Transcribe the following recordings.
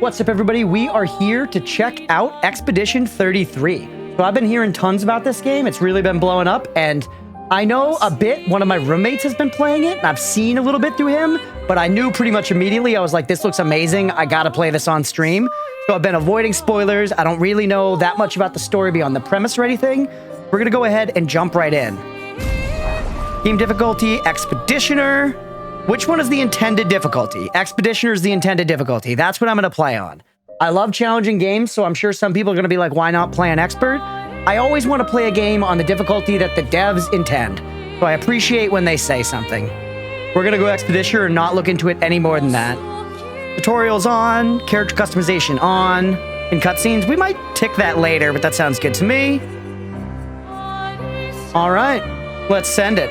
What's up, everybody? We are here to check out Expedition 33. So I've been hearing tons about this game. It's really been blowing up, and I know a bit. One of my roommates has been playing it, and I've seen a little bit through him, but I knew pretty much immediately. I was like, this looks amazing. I gotta play this on stream. So I've been avoiding spoilers. I don't really know that much about the story beyond the premise or anything. We're gonna go ahead and jump right in. Game difficulty, Expeditioner. Which one is the intended difficulty? Expeditioner is the intended difficulty. That's what I'm going to play on. I love challenging games, so I'm sure some people are going to be like, why not play an expert? I always want to play a game on the difficulty that the devs intend. So I appreciate when they say something. We're going to go Expeditioner and not look into it any more than that. Tutorials on, character customization on, and cutscenes. We might tick that later, but that sounds good to me. All right, let's send it.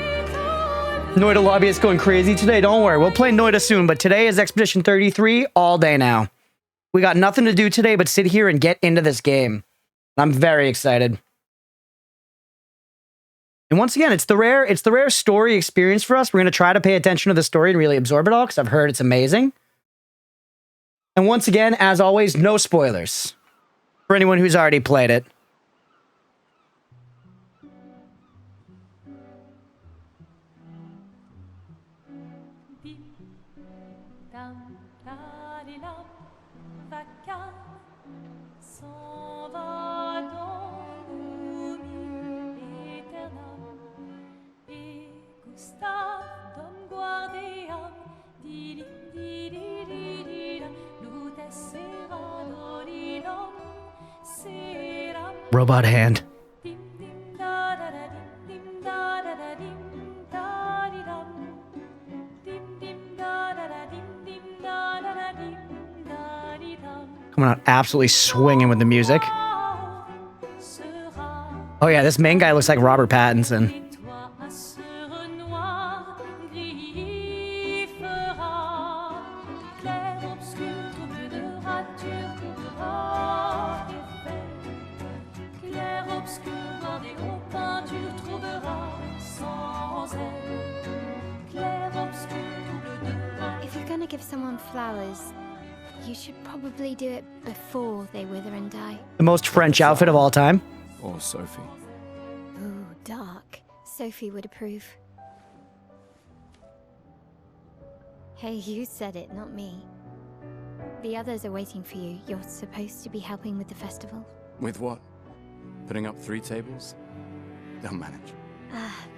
Noida lobbyist going crazy today. Don't worry, we'll play Noida soon, but today is Expedition 33 all day now. We got nothing to do today but sit here and get into this game. I'm very excited. And once again, it's the rare story experience for us. We're going to try to pay attention to the story and really absorb it all, because I've heard it's amazing. And once again, as always, no spoilers for anyone who's already played it. Robot hand. Coming out absolutely swinging with the music. Oh yeah, this main guy looks like Robert Pattinson. If you're gonna give someone flowers, you should probably do it before they wither and die. The most French outfit of all time. Or Sophie. Ooh, dark. Sophie would approve. Hey, you said it, not me. The others are waiting for you. You're supposed to be helping with the festival. With what? Putting up 3 tables? They'll manage.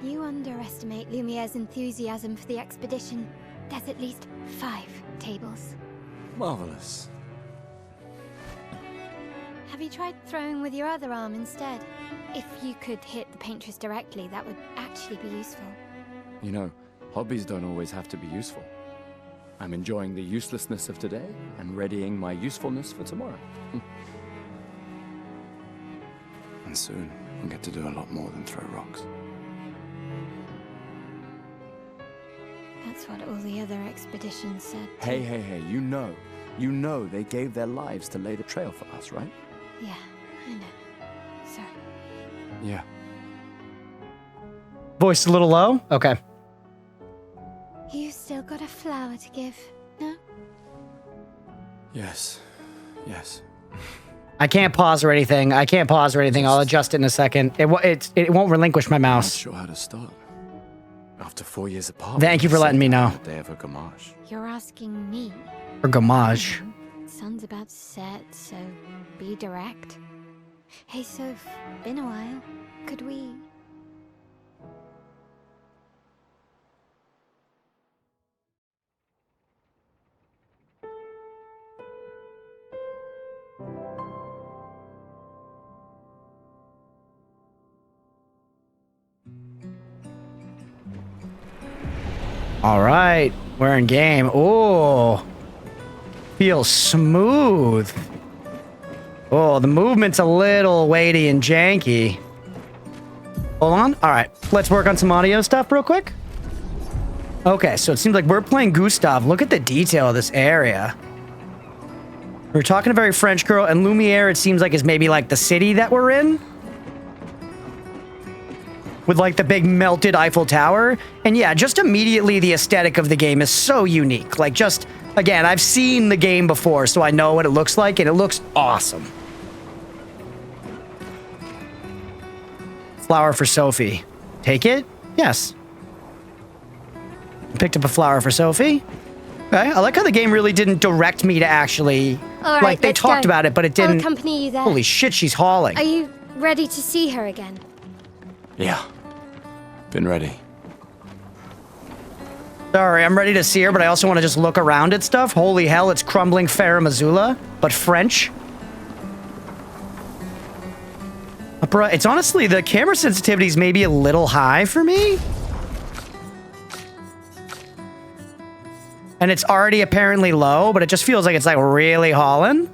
You underestimate Lumiere's enthusiasm for the expedition. There's at least 5 tables. Marvelous. Have you tried throwing with your other arm instead? If you could hit the paintress directly, that would actually be useful. You know, hobbies don't always have to be useful. I'm enjoying the uselessness of today and readying my usefulness for tomorrow. And soon, we'll get to do a lot more than throw rocks. That's what all the other expeditions said. Hey, you know they gave their lives to lay the trail for us, right? Yeah, I know. Sorry. Yeah. Voice a little low? Okay. You still got a flower to give, no? Yes. I can't pause or anything. I'll adjust it in a second. It won't relinquish my I'm not mouse. sure how to start. After 4 years apart. Thank you for letting me know. Day of a gamage. You're asking me. For gamage. Sun's about to set, so be direct. Hey, Soph, been a while. Could we... All right, we're in game. Oh, feels smooth. Oh, the movement's a little weighty and janky. Hold on. All right, let's work on some audio stuff real quick. Okay, so it seems like we're playing Gustav. Look at the detail of this area. We're talking to a very French girl, and Lumiere, it seems like, is maybe like the city that we're in. with like the big melted Eiffel Tower. And yeah, just immediately the aesthetic of the game is so unique. Like just Again, I've seen the game before, so I know what it looks like, and it looks awesome. Flower for Sophie. Take it? Yes. Picked up a flower for Sophie. Okay, I like how the game really didn't direct me to actually... All right, like, they talked about it, but it didn't... I'll accompany you there. Holy shit, she's hauling. Are you ready to see her again? Yeah. Been ready. Sorry, I'm ready to see her, but I also want to just look around at stuff. Holy hell, it's crumbling Farah Missoula, but French. Bruh, it's honestly, the camera sensitivity is maybe a little high for me. And it's already apparently low, but it just feels like it's like really hauling.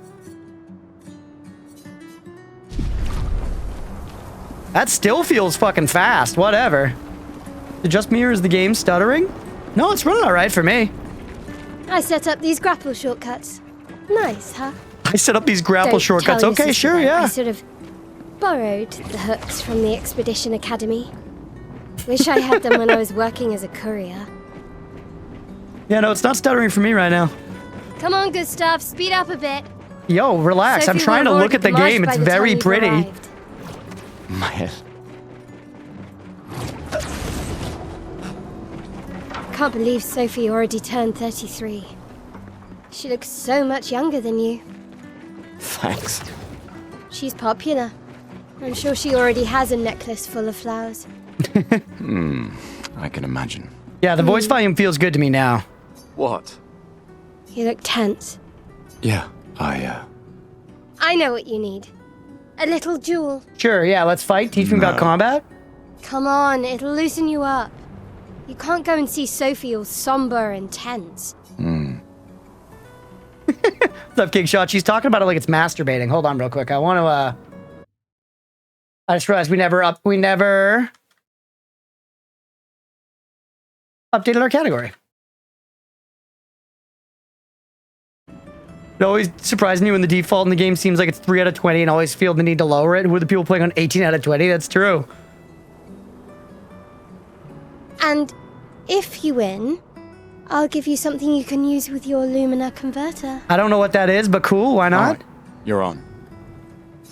That still feels fucking fast, whatever. It just me or is the game stuttering? No, it's running all right for me. I set up these grapple shortcuts. Nice, huh? I set up these grapple Don't shortcuts. tell your Okay, sister sure, that. yeah. I sort of borrowed the hooks from the Expedition Academy. Wish I had them when I was working as a courier. Yeah, no, it's not stuttering for me right now. Come on, Gustav, speed up a bit. Yo, relax. I'm Sophie trying to will have look at the already game. It's marched by the very time you've pretty. arrived. My head. Can't believe Sophie already turned 33. She looks so much younger than you. Thanks. She's popular. I'm sure she already has a necklace full of flowers. I can imagine. Yeah, the voice volume feels good to me now. What? You look tense. Yeah, I know what you need. A little jewel. Sure, yeah, let's fight. Teach me about No. combat. Come on, it'll loosen you up. You can't go and see Sophie all somber and tense. What's up, King Shot? She's talking about it like it's masturbating. Hold on real quick. I want to, I just realized we never updated our category. It always surprised me when the default in the game seems like it's 3 out of 20 and always feel the need to lower it. Who are the people playing on 18 out of 20? That's true. And if you win, I'll give you something you can use with your Lumina converter. I don't know what that is, but cool. Why not? You're on.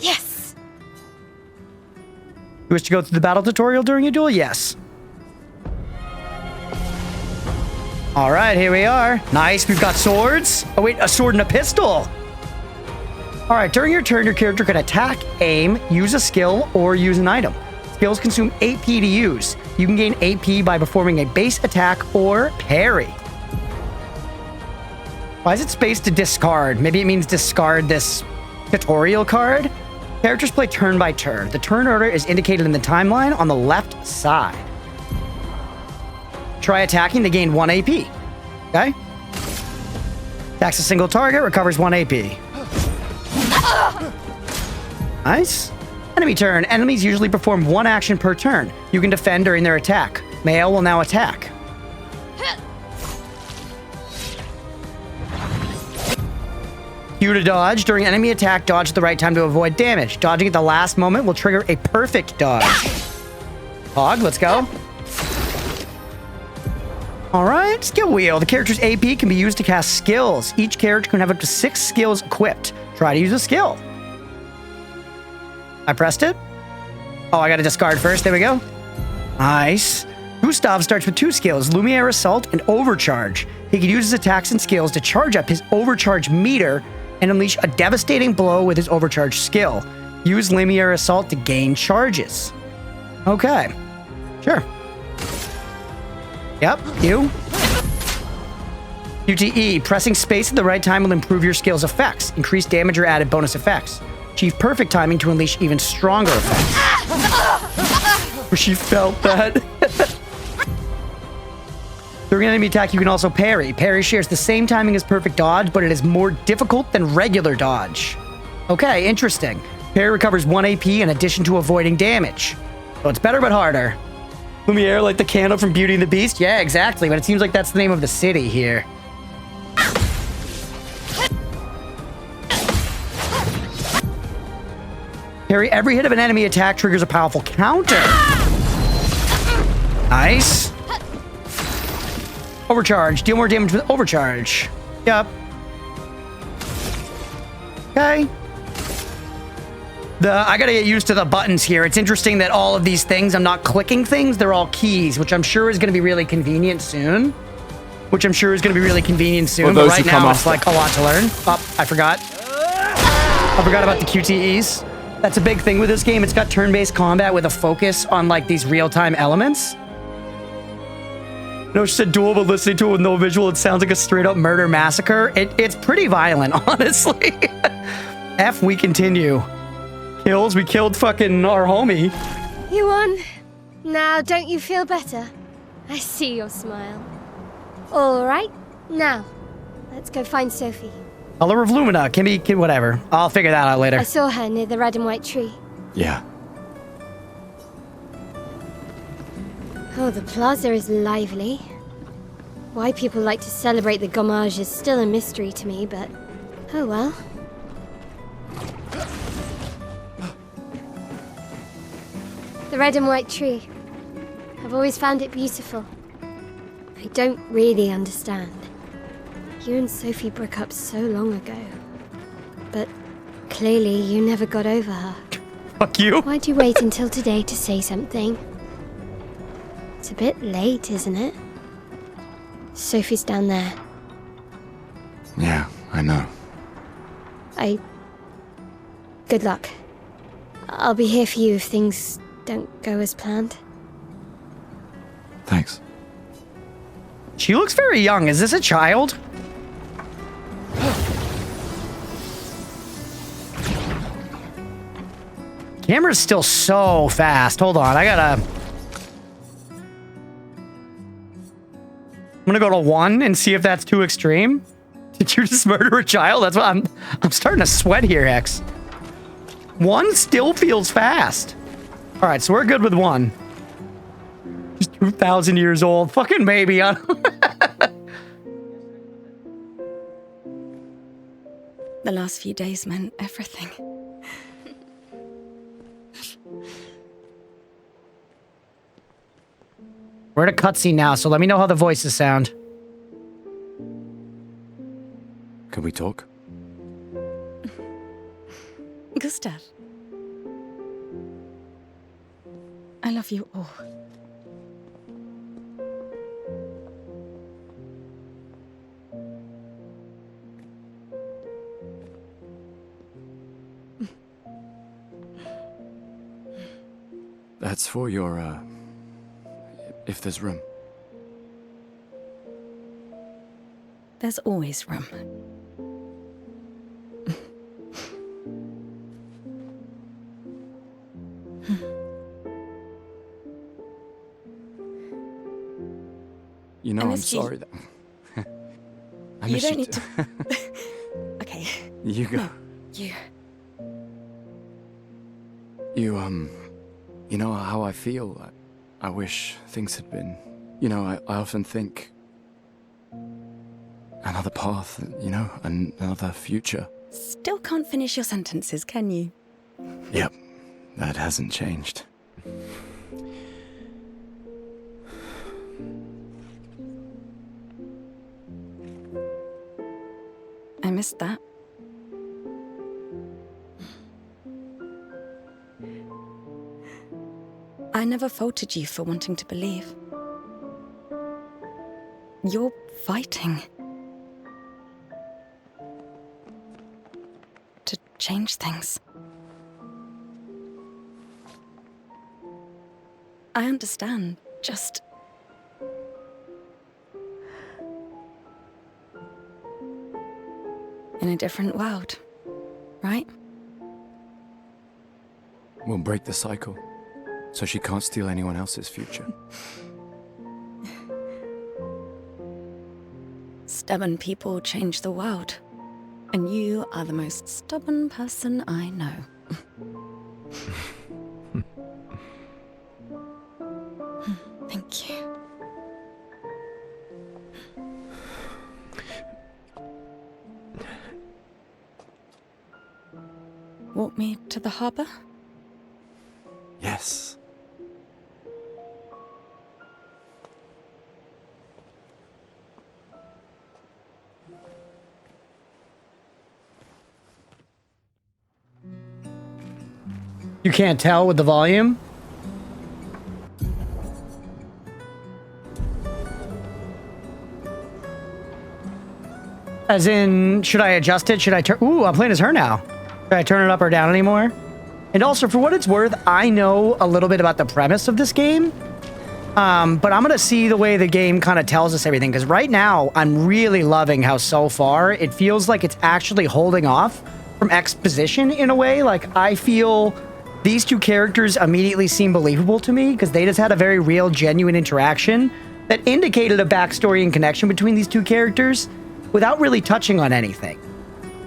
Yes! You wish to go through the battle tutorial during a duel? Yes. All right, here we are. Nice, we've got swords. Oh wait, a sword and a pistol. All right, during your turn, your character can attack, aim, use a skill, or use an item. Skills consume AP to use. You can gain AP by performing a base attack or parry. Why is it spaced to discard? Maybe it means discard this tutorial card. Characters play turn by turn. The turn order is indicated in the timeline on the left side. Try attacking to gain 1 AP. Okay? Attacks a single target, recovers 1 AP. Nice. Enemy turn. Enemies usually perform 1 action per turn. You can defend during their attack. Male will now attack. Q to dodge. During enemy attack, dodge at the right time to avoid damage. Dodging at the last moment will trigger a perfect dodge. Hog, let's go. All right, skill wheel. The character's AP can be used to cast skills. Each character can have up to 6 skills equipped. Try to use a skill. I pressed it. Oh, I got to discard first. There we go. Nice. Gustav starts with 2 skills, Lumiere Assault and Overcharge. He can use his attacks and skills to charge up his Overcharge meter and unleash a devastating blow with his Overcharge skill. Use Lumiere Assault to gain charges. Okay. Sure. Yep, you. QTE. Pressing space at the right time will improve your skill's effects, increase damage or added bonus effects. Achieve perfect timing to unleash even stronger effects. She felt that. During an enemy attack, you can also parry. Parry shares the same timing as perfect dodge, but it is more difficult than regular dodge. Okay, interesting. Parry recovers 1 AP in addition to avoiding damage. So it's better but harder. Lumiere, like the candle from Beauty and the Beast? Yeah, exactly, but it seems like that's the name of the city here. Parry every hit of an enemy attack triggers a powerful counter. Nice. Overcharge. Deal more damage with Overcharge. Yep. Okay. I gotta get used to the buttons here. It's interesting that all of these things, I'm not clicking things, they're all keys, which I'm sure is gonna be really convenient soon. But right now, it's like a lot to learn. Oh, I forgot. I forgot about the QTEs. That's a big thing with this game. It's got turn-based combat with a focus on like these real-time elements. No, she said dual, but listening to it with no visual, it sounds like a straight-up murder massacre. It's pretty violent, honestly. F, we continue. Kills, we killed fucking our homie. You won. Now, don't you feel better? I see your smile. All right, now, let's go find Sophie. Color of Lumina, can be whatever. I'll figure that out later. I saw her near the red and white tree. Yeah. Oh, the plaza is lively. Why people like to celebrate the gommage is still a mystery to me, but oh well. The red and white tree. I've always found it beautiful. I don't really understand. You and Sophie broke up so long ago. But clearly you never got over her. Fuck you. Why'd you wait until today to say something? It's a bit late, isn't it? Sophie's down there. Yeah, I know. Good luck. I'll be here for you if things don't go as planned. Thanks. She looks very young. Is this a child? Camera's still so fast. Hold on, I'm gonna go to 1 and see if that's too extreme. Did you just murder a child? That's what I'm starting to sweat here, Hex. 1 still feels fast. All right, so we're good with 1. She's 2,000 years old. Fucking maybe. The last few days meant everything. We're at a cutscene now, so let me know how the voices sound. Can we talk? Gustav. I love you all. That's for your, if there's room. There's always room. You know, I'm sorry that... I You miss don't you need to... Okay. You go. No, you... You know how I feel? I wish things had been... You know, I often think... Another path, you know, another future. Still can't finish your sentences, can you? Yep, that hasn't changed. I missed that. I never faulted you for wanting to believe. You're fighting. To change things. I understand, just... in a different world, right? We'll break the cycle, so she can't steal anyone else's future. Stubborn people change the world. And you are the most stubborn person I know. Thank you. Walk me to the harbor? Yes. You can't tell with the volume? As in, should I adjust it? Should I turn... Ooh, I'm playing as her now. Should I turn it up or down anymore? And also, for what it's worth, I know a little bit about the premise of this game. But I'm going to see the way the game kind of tells us everything. Because right now, I'm really loving how so far it feels like it's actually holding off from exposition in a way. Like, I feel these two characters immediately seem believable to me because they just had a very real, genuine interaction that indicated a backstory and connection between these two characters without really touching on anything.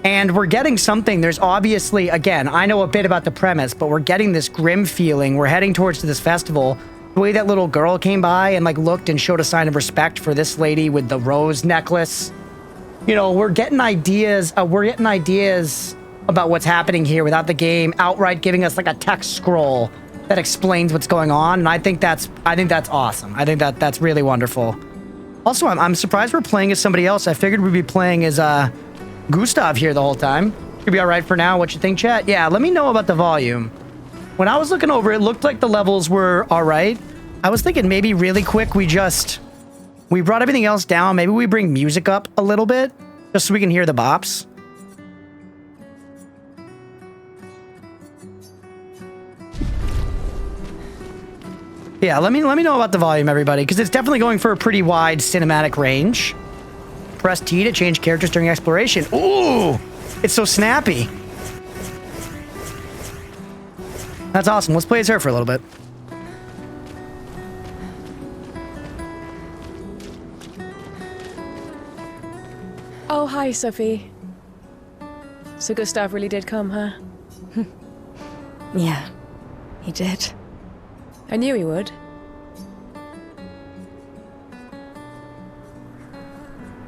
And we're getting something. There's obviously, again, I know a bit about the premise, but we're getting this grim feeling. We're heading towards this festival. The way that little girl came by and like looked and showed a sign of respect for this lady with the rose necklace. You know, we're getting ideas. About what's happening here without the game outright giving us like a text scroll that explains what's going on. And I think that's awesome. I think that's really wonderful. Also, I'm surprised we're playing as somebody else. I figured we'd be playing as Gustav here the whole time. Should be all right for now. What you think, chat? Yeah, let me know about the volume. When I was looking over, it looked like the levels were all right. I was thinking maybe really quick we brought everything else down. Maybe we bring music up a little bit just so we can hear the bops. Yeah, let me know about the volume, everybody, because it's definitely going for a pretty wide cinematic range. Press T to change characters during exploration. Ooh, it's so snappy. That's awesome. Let's play as her for a little bit. Oh, hi, Sophie. So Gustav really did come, huh? Yeah, he did. I knew he would.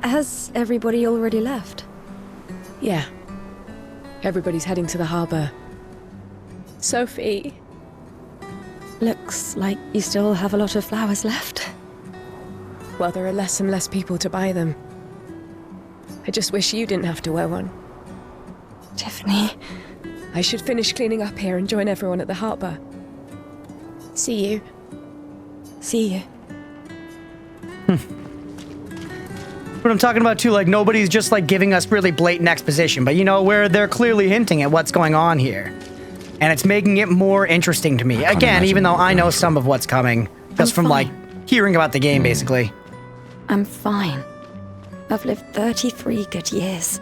Has everybody already left? Yeah. Everybody's heading to the harbor. Sophie. Looks like you still have a lot of flowers left. Well, there are less and less people to buy them. I just wish you didn't have to wear one. Tiffany. I should finish cleaning up here and join everyone at the harbor. See you. See you. What I'm talking about too, like nobody's just like giving us really blatant exposition, but you know, where they're clearly hinting at what's going on here. And it's making it more interesting to me. Again, even though I know some of what's coming, just from like hearing about the game, basically. I'm fine. I've lived 33 good years.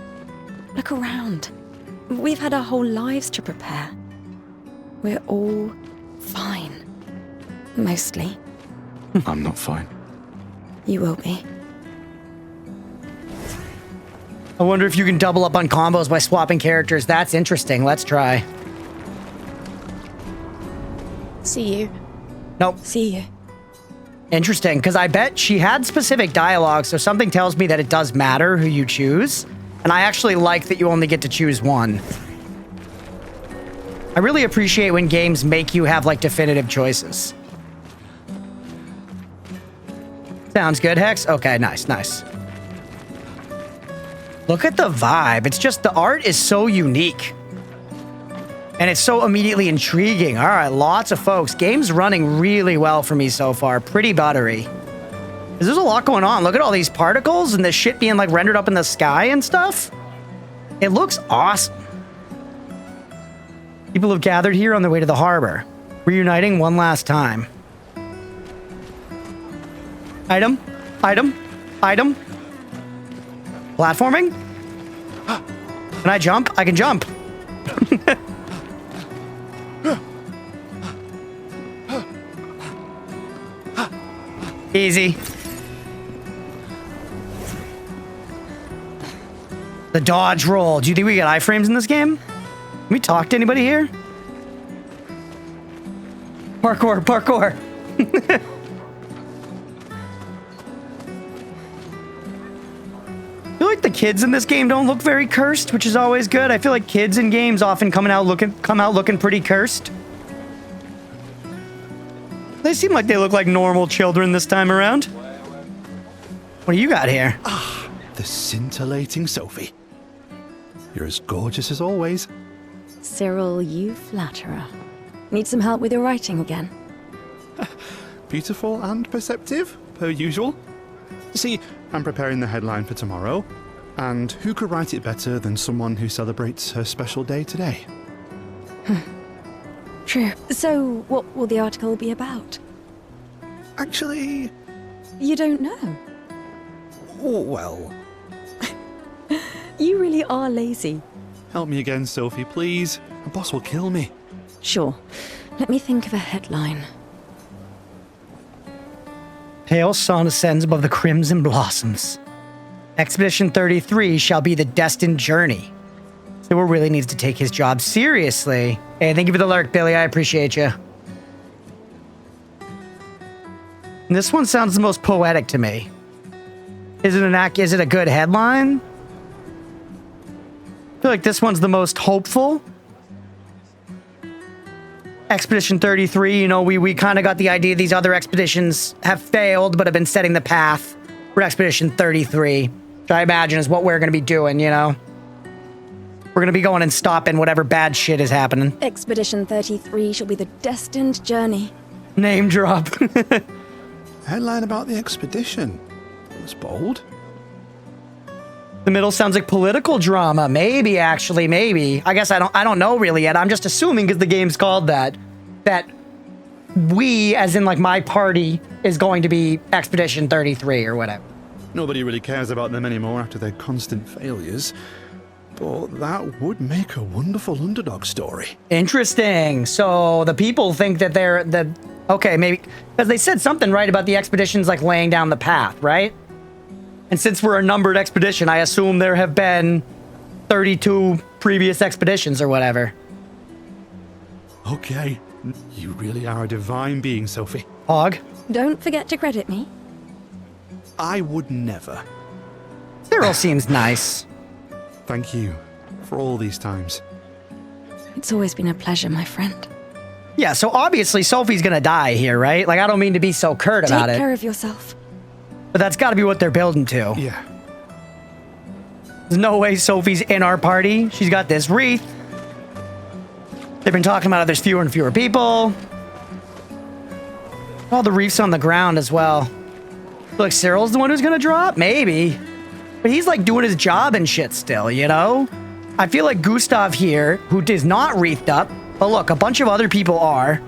Look around. We've had our whole lives to prepare. We're all fine. Mostly. I'm not fine. You will be. I wonder if you can double up on combos by swapping characters. That's interesting. Let's try. See you. Nope. See you. Interesting, because I bet she had specific dialogue, so something tells me that it does matter who you choose. And I actually like that you only get to choose one. I really appreciate when games make you have, like, definitive choices. Sounds good, Hex? Okay, nice, nice. Look at the vibe. It's just, the art is so unique. And it's so immediately intriguing. All right, lots of folks. Game's running really well for me so far. Pretty buttery. There's a lot going on. Look at all these particles and this shit being like rendered up in the sky and stuff. It looks awesome. People have gathered here on their way to the harbor, reuniting one last time. Item, item, item. Platforming? Can I jump? I can jump. Easy. The dodge roll. Do you think we get iframes in this game? Can we talk to anybody here? Parkour, parkour. I feel like the kids in this game don't look very cursed, which is always good. I feel like kids in games often come out looking pretty cursed. They seem like they look like normal children this time around. What do you got here? Ah, the scintillating Sophie. You're as gorgeous as always. Cyril, you flatter her. Need some help with your writing again? Beautiful and perceptive, per usual. See, I'm preparing the headline for tomorrow, and who could write it better than someone who celebrates her special day today? True. So, what will the article be about? Actually, You don't know. well, You really are lazy. help me again, Sophie, please. My boss will kill me. Sure. Let me think of a headline. Pale sun ascends above the crimson blossoms. Expedition 33 shall be the destined journey. Sewer really needs to take his job seriously. Hey, thank you for the lurk, Billy. I appreciate you. This one sounds the most poetic to me. Is it a good headline? I feel like this one's the most hopeful. Expedition 33, you know, we kind of got the idea these other expeditions have failed, but have been setting the path for Expedition 33, which I imagine is what we're going to be doing, you know? We're going to be going and stopping whatever bad shit is happening. Expedition 33 shall be the destined journey. Name drop. Headline about the expedition. That's bold. The middle sounds like political drama. Maybe, actually, maybe. I guess I don't know really yet. I'm just assuming because the game's called that we, as in like my party, is going to be Expedition 33 or whatever. Nobody really cares about them anymore after their constant failures. But that would make a wonderful underdog story. Interesting. So the people think that they're the... Okay, maybe... Because they said something right about the expeditions like laying down the path, right? And since we're a numbered expedition, I assume there have been 32 previous expeditions or whatever. Okay. You really are a divine being, Sophie. Hog. Don't forget to credit me. I would never. Cyril seems nice. Thank you for all these times. It's always been a pleasure, my friend. Yeah, so obviously Sophie's gonna die here, right? Like, I don't mean to be so curt about Take it, care of yourself. but that's gotta be what they're building to. Yeah. There's no way Sophie's in our party. She's got this wreath. They've been talking about how there's fewer and fewer people. All the wreaths on the ground as well. Look, Cyril's the one who's gonna drop? Maybe. But he's like doing his job and shit still, you know? I feel like Gustav here, who is not wreathed up, but look, a bunch of other people are.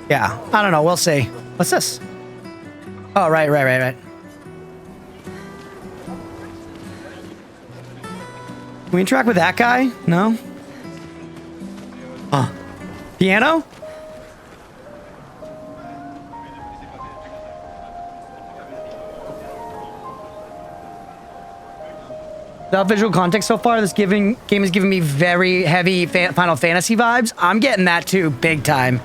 Yeah, I don't know, we'll see. What's this? Oh, right. Can we interact with that guy? No? Piano? Without visual context so far, this game is giving me very heavy Final Fantasy vibes. I'm getting that too, big time.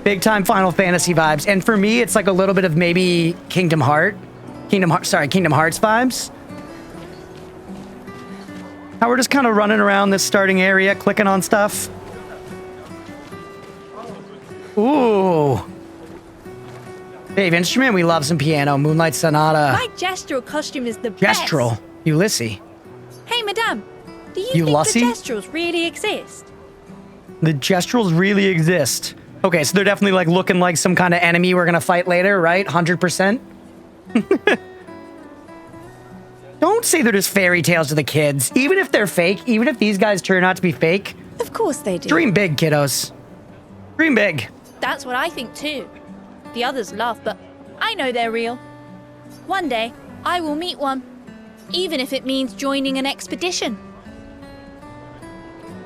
Big time Final Fantasy vibes. And for me, it's like a little bit of maybe Kingdom Hearts vibes. How we're just kind of running around this starting area, clicking on stuff. Ooh. Dave Instrument, we love some piano. Moonlight Sonata. My gestural costume is the best. Gestural. Ulysses. Hey, madame, do you Ulysses? think the gestrals really exist? The gestrals really exist. Okay, so they're definitely like looking like some kind of enemy we're gonna fight later, right? 100%. Don't say they're just fairy tales to the kids. Even if they're fake, even if these guys turn out to be fake, Of course they do. dream big, kiddos. Dream big. That's what I think too. The others laugh, but I know they're real. One day, I will meet one, even if it means joining an expedition.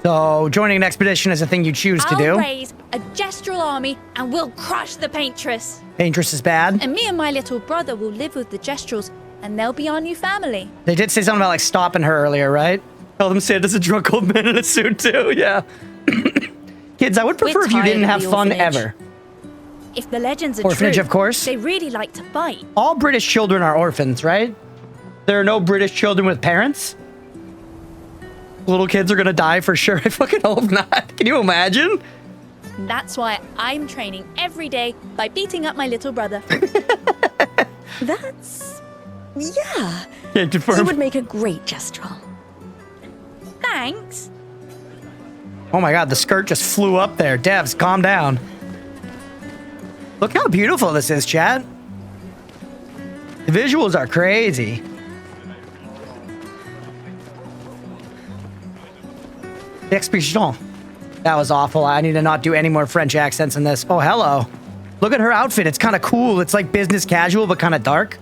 So, joining an expedition is a thing you choose to I'll do. raise a gestural army and we'll crush the paintress. Dangerous is bad. And me and my little brother will live with the gestrals, and they'll be our new family. They did say something about like stopping her earlier, right? Tell them Santa's a drunk old man in a suit too, yeah. Kids, I would prefer We're if you tired didn't of have the fun orphanage. ever. If the legends are Orphanage, true, of course. they really like to fight. All British children are orphans, right? There are no British children with parents. Little kids are gonna die for sure. I fucking hope not. Can you imagine? That's why I'm training every day by beating up my little brother. That's... yeah. Yeah, You confirm. would make a great gestural. Thanks. Oh my god, the skirt just flew up there. Devs, calm down. Look how beautiful this is, chat. The visuals are crazy. Expedition. That was awful. I need to not do any more French accents in this. Oh, hello. Look at her outfit. It's kind of cool. It's like business casual, but kind of dark.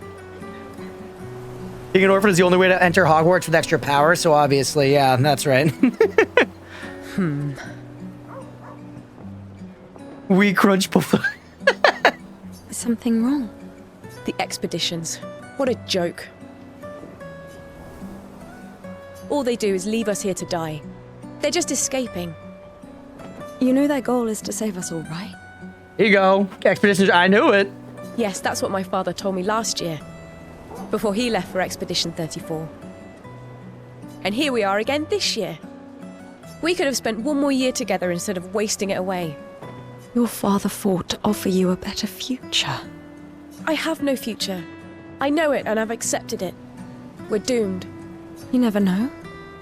Being an orphan is the only way to enter Hogwarts with extra power, so obviously, yeah, that's right. We Crunchpuff. Is something wrong? The expeditions. What a joke. All they do is leave us here to die. They're just escaping. You know their goal is to save us all, right? Here you go. Expeditions. I knew it. Yes, that's what my father told me last year, before he left for Expedition 34. And here we are again this year. We could have spent one more year together instead of wasting it away. Your father fought to offer you a better future. I have no future. I know it, and I've accepted it. We're doomed. You never know.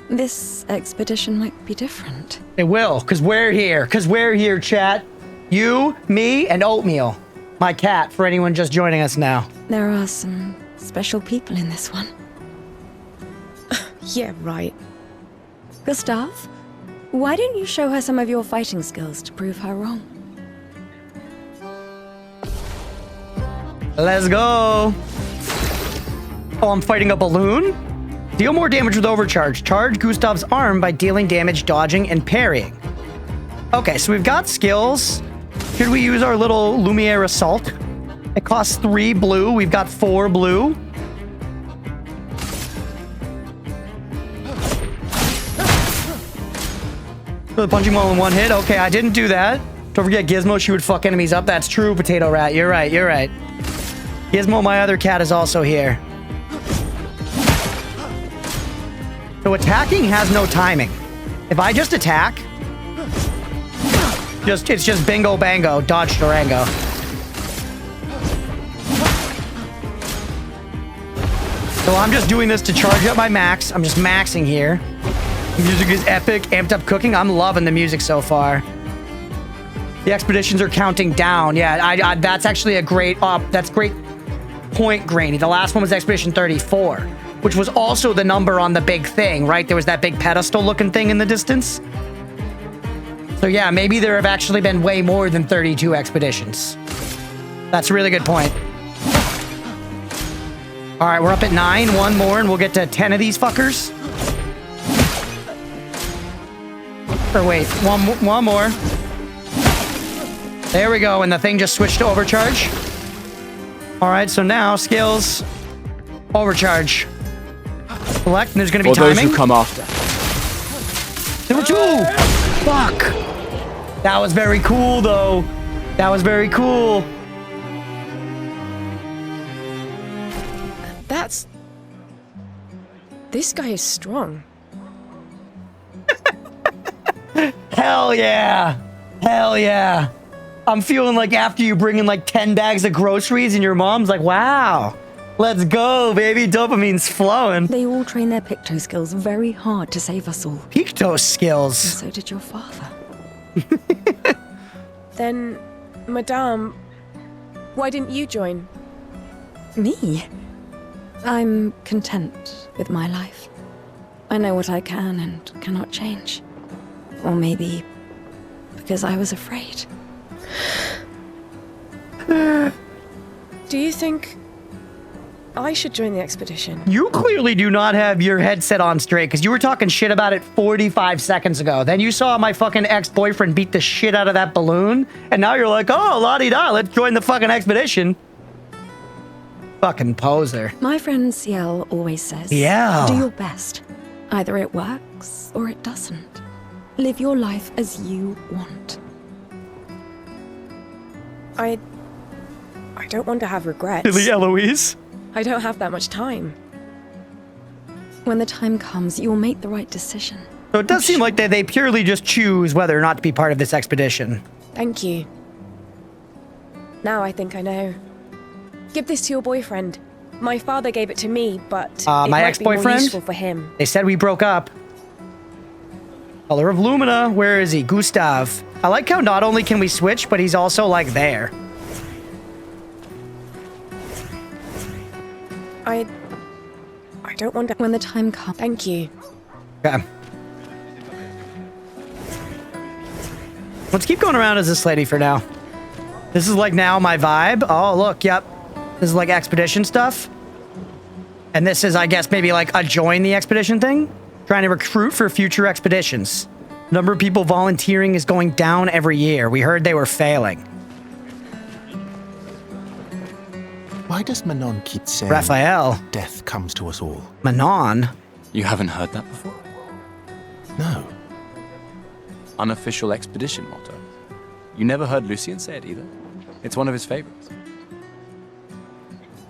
This expedition might be different. It will, because we're here. Because we're here, chat. You, me, and Oatmeal. My cat, for anyone just joining us now. There are some special people in this one. Yeah, right. Gustav, why don't you show her some of your fighting skills to prove her wrong? Let's go. Oh, I'm fighting a balloon? Deal more damage with overcharge. Charge Gustav's arm by dealing damage, dodging, and parrying. Okay, so we've got skills. Should we use our little Lumiere Assault? It costs 3 blue. We've got 4 blue. So the punching wall in one hit. Okay, I didn't do that. Don't forget Gizmo. She would fuck enemies up. That's true, Potato Rat. You're right. You're right. Gizmo, my other cat, is also here. So attacking has no timing. If I just attack, it's just bingo bango, dodge Durango. So I'm just doing this to charge up my max. I'm just maxing here. The music is epic, amped up cooking. I'm loving the music so far. The expeditions are counting down. Yeah, I that's actually a great that's great point, Granny. The last one was Expedition 34, which was also the number on the big thing, right? There was that big pedestal looking thing in the distance. So yeah, maybe there have actually been way more than 32 expeditions. That's a really good point. All right, we're up at 9. One more and we'll get to 10 of these fuckers. Or wait, one more. There we go, and the thing just switched to overcharge. All right, so now skills, overcharge. Select, and there's gonna be timing. For those who come after. There were 2! Fuck! That was very cool, though. That was very cool. This guy is strong. Hell yeah! Hell yeah! I'm feeling like after you bring in like 10 bags of groceries and your mom's like, wow, let's go, baby. Dopamine's flowing. They all train their Picto skills very hard to save us all. Picto skills. And so did your father. Then, Madame, why didn't you join? Me? I'm content with my life. I know what I can and cannot change. Or maybe because I was afraid. Do you think I should join the expedition? You clearly do not have your headset on straight, because you were talking shit about it 45 seconds ago. Then you saw my fucking ex-boyfriend beat the shit out of that balloon, and now you're like, oh, la-di-da, let's join the fucking expedition. Fucking poser. My friend Ciel always says, yeah, do your best. Either it works or it doesn't. Live your life as you want. I don't want to have regrets. Silly Eloise. I don't have that much time. When the time comes, you'll make the right decision. So it does seem like they purely just choose whether or not to be part of this expedition. Thank you. Now I think I know. Give this to your boyfriend. My father gave it to me, but my it might ex-boyfriend? be more useful for him. They said we broke up. Color of Lumina. Where is he? Gustav. I like how not only can we switch, but he's also like there. I don't want to... When the time comes. Thank you. Okay. Let's keep going around as this lady for now. This is like now my vibe. Oh, look. Yep. This is like expedition stuff. And this is, I guess, maybe like a join the expedition thing. Trying to recruit for future expeditions. Number of people volunteering is going down every year. We heard they were failing. Why does Manon keep saying Raphael. death comes to us all? Manon. You haven't heard that before? No. Unofficial expedition motto. You never heard Lucien say it either? It's one of his favorites.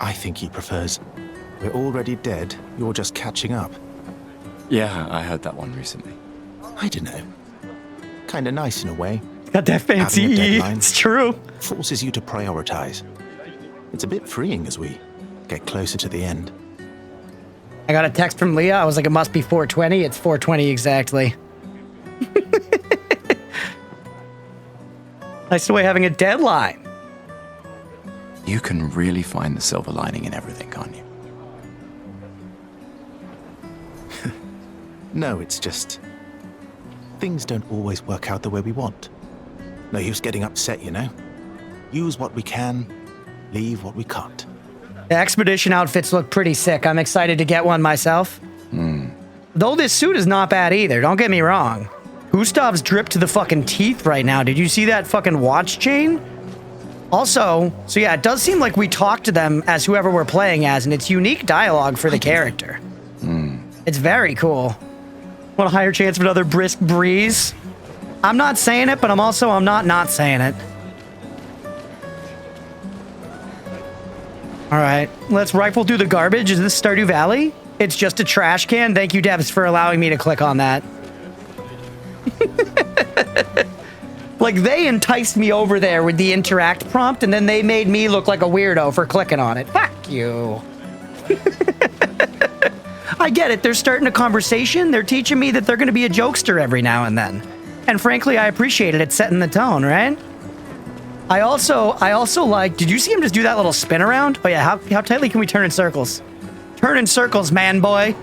I think he prefers, we're already dead, you're just catching up. Yeah, I heard that one recently. I don't know. Kinda nice in a way. Got that fancy Having a E. deadline It's true. forces you to prioritize. It's a bit freeing as we get closer to the end. I got a text from Leah. I was like, it must be 4:20. It's 4:20 exactly. Nice way having a deadline. You can really find the silver lining in everything, can't you? No, it's just... things don't always work out the way we want. No use getting upset, you know? Use what we can, leave what we can't. The expedition outfits look pretty sick. I'm excited to get one myself. Though this suit is not bad either, don't get me wrong. Gustav's dripped to the fucking teeth right now. Did you see that fucking watch chain? Also, so yeah, it does seem like we talk to them as whoever we're playing as, and it's unique dialogue for the character. It's very cool. Want a higher chance of another brisk breeze? I'm not saying it, but I'm not saying it. All right, let's rifle through the garbage. Is this Stardew Valley? It's just a trash can. Thank you, Devs, for allowing me to click on that. Like, they enticed me over there with the interact prompt, and then they made me look like a weirdo for clicking on it. Fuck you. I get it. They're starting a conversation. They're teaching me that they're going to be a jokester every now and then. And frankly, I appreciate it. It's setting the tone, right? I also like, did you see him just do that little spin around? Oh yeah, how tightly can we turn in circles? Turn in circles, man boy.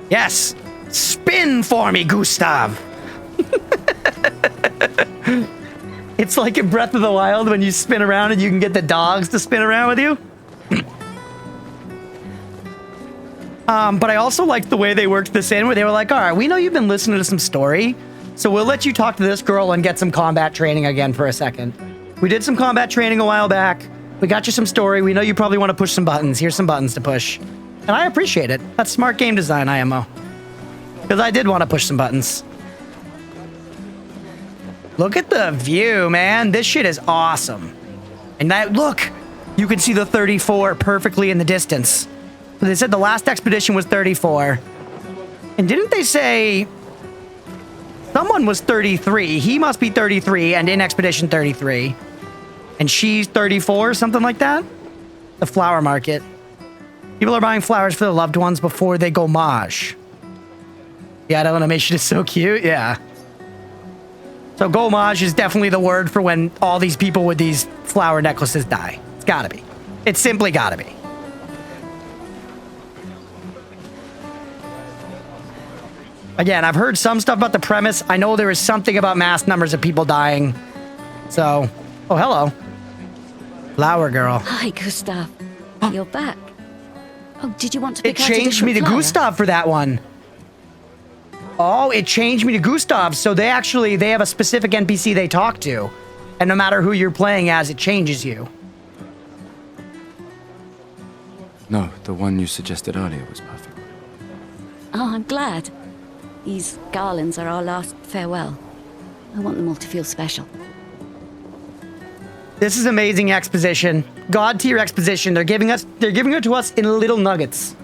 Yes. Spin for me, Gustav. It's like in Breath of the Wild when you spin around and you can get the dogs to spin around with you. But I also liked the way they worked this in, where they were like, all right, we know you've been listening to some story, so we'll let you talk to this girl and get some combat training again for a second. We did some combat training a while back. We got you some story. We know you probably want to push some buttons. Here's some buttons to push. And I appreciate it. That's smart game design, IMO. Because I did want to push some buttons. Look at the view, man. This shit is awesome. And that, look, you can see the 34 perfectly in the distance. So they said the last expedition was 34. And didn't they say someone was 33? He must be 33 and in expedition 33. And she's 34, something like that? The flower market. People are buying flowers for their loved ones before they go mage. Yeah, that animation is so cute. Yeah. So gomage is definitely the word for when all these people with these flower necklaces die. It's gotta be. It's simply gotta be. Again, I've heard some stuff about the premise. I know there is something about mass numbers of people dying. So, oh, hello. Flower girl. Hi, Gustav. You're back. Oh, did you want to pick It out a changed me to different flower? Gustav for that one. Oh, it changed me to Gustav. So they have a specific NPC they talk to. And no matter who you're playing as, it changes you. No, the one you suggested earlier was perfect. Oh, I'm glad. These garlands are our last farewell. I want them all to feel special. This is amazing exposition. God tier exposition. They're giving it to us in little nuggets.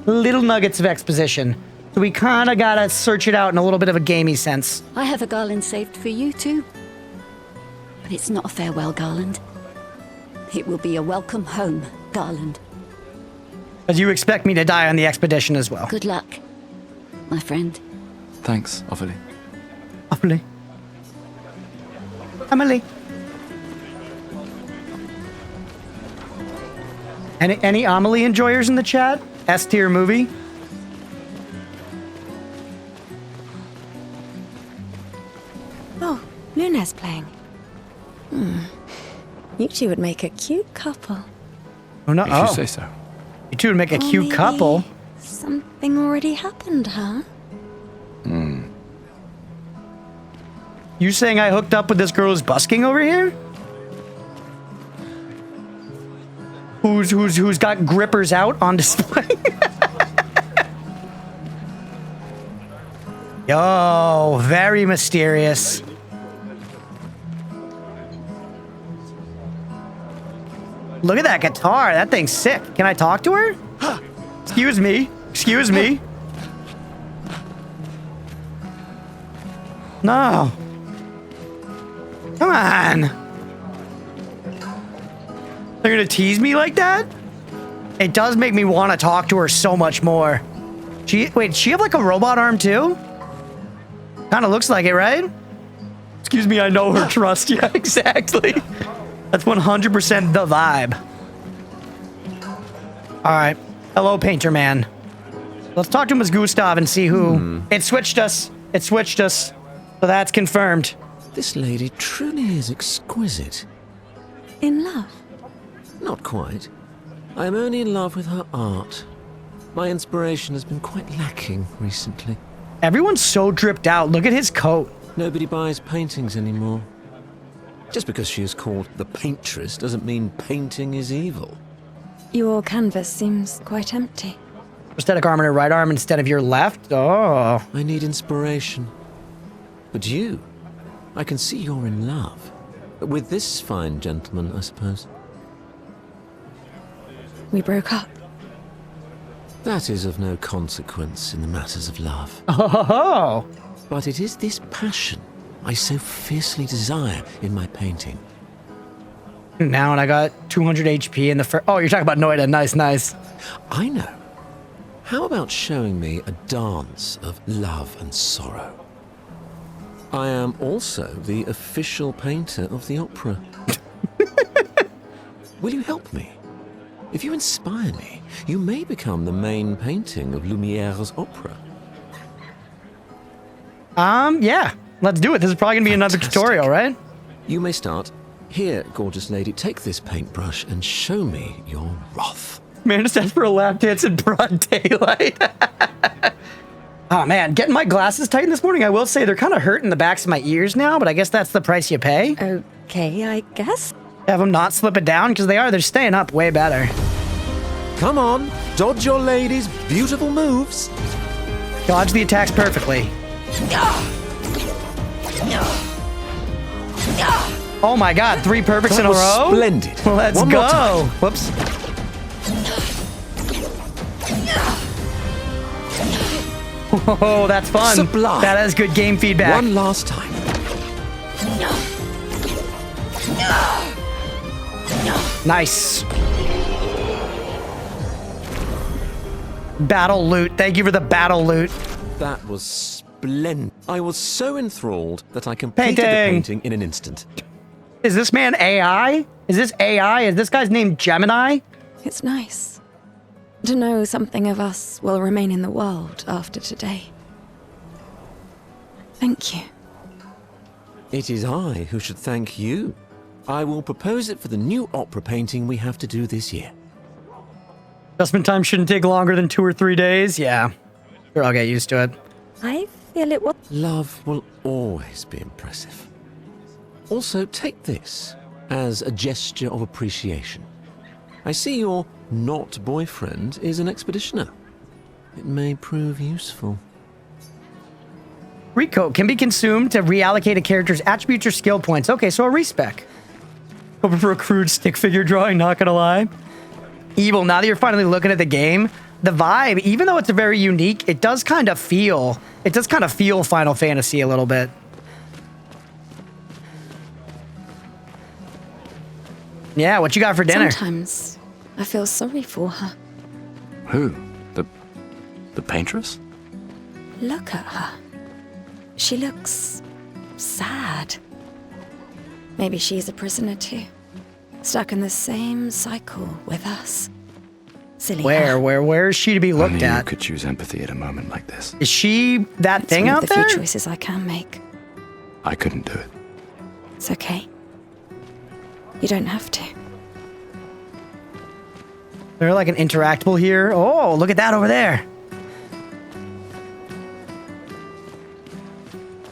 Little nuggets of exposition. So we kind of gotta search it out in a little bit of a gamey sense. I have a garland saved for you too. But it's not a farewell garland. It will be a welcome home garland. As you expect me to die on the expedition as well. Good luck, my friend. Thanks, Ophelie. Emily. Emily. Any Amelie enjoyers in the chat? S tier movie? Oh, Luna's playing. You two would make a cute couple. Oh no! If you say so. You two would make a Or cute maybe couple. Something already happened, huh? You saying I hooked up with this girl who's busking over here? Who's got grippers out on display? Yo, very mysterious. Look at that guitar. That thing's sick. Can I talk to her? Excuse me. Excuse me. No. Come on. They're gonna tease me like that? It does make me want to talk to her so much more. Wait, does she have like a robot arm too? Kind of looks like it, right? Excuse me, I know her trust. Yeah, exactly. That's 100% the vibe. All right. Hello, Painter Man. Let's talk to Ms. Gustav and see who... It switched us. It switched us. So that's confirmed. This lady truly is exquisite. In love? Not quite. I am only in love with her art. My inspiration has been quite lacking recently. Everyone's so dripped out. Look at his coat. Nobody buys paintings anymore. Just because she is called the paintress doesn't mean painting is evil. Your canvas seems quite empty. Prosthetic arm on her right arm instead of your left? Oh. I need inspiration. But you, I can see you're in love. With this fine gentleman, I suppose. We broke up. That is of no consequence in the matters of love. Oh. But it is this passion I so fiercely desire in my painting. Now, and I got 200 HP in the first... Oh, you're talking about Noida. Nice, nice. I know. How about showing me a dance of love and sorrow? I am also the official painter of the opera. Will you help me? If you inspire me, you may become the main painting of Lumiere's opera. Yeah. Let's do it. This is probably gonna be another tutorial, right? You may start. Here, gorgeous lady, take this paintbrush and show me your wrath. Man, just ask for a lap dance in broad daylight. Oh, man. Getting my glasses tightened this morning, I will say they're kind of hurting the backs of my ears now, but I guess that's the price you pay. Okay, I guess. Have them not slip it down, because they're staying up way better. Come on, dodge your lady's beautiful moves. Dodge the attacks perfectly. Oh my god, 3 perfects in a row? Splendid. Let's One more go. time. Whoops. Oh, that's fun. Sublime. That has good game feedback. One last time. Nice. Battle loot. Thank you for the battle loot. That was splendid. I was so enthralled that I completed the painting in an instant. Is this man AI? Is this AI? Is this guy's name Gemini? It's nice to know something of us will remain in the world after today. Thank you. It is I who should thank you. I will propose it for the new opera painting we have to do this year. Adjustment time shouldn't take longer than 2 or 3 days. Yeah. Sure, I'll get used to it. I feel it will... Love will always be impressive. Also, take this as a gesture of appreciation. I see your not boyfriend is an expeditioner. It may prove useful. Recode can be consumed to reallocate a character's attributes or skill points. Okay, so a respec. Hoping for a crude stick figure drawing, not gonna lie. Evil, now that you're finally looking at the game, the vibe, even though it's very unique, it does kind of feel Final Fantasy a little bit. Yeah, what you got for dinner? Sometimes I feel sorry for her. Who? The paintress? Look at her. She looks sad. Maybe she's a prisoner too. Stuck in the same cycle with us. Silly her. Where is she to be looked Only you at? could choose empathy at a moment like this. Is she that It's thing one out of the there? few choices I can make. I couldn't do it. It's okay. You don't have to. They're like an interactable here. Oh, look at that over there.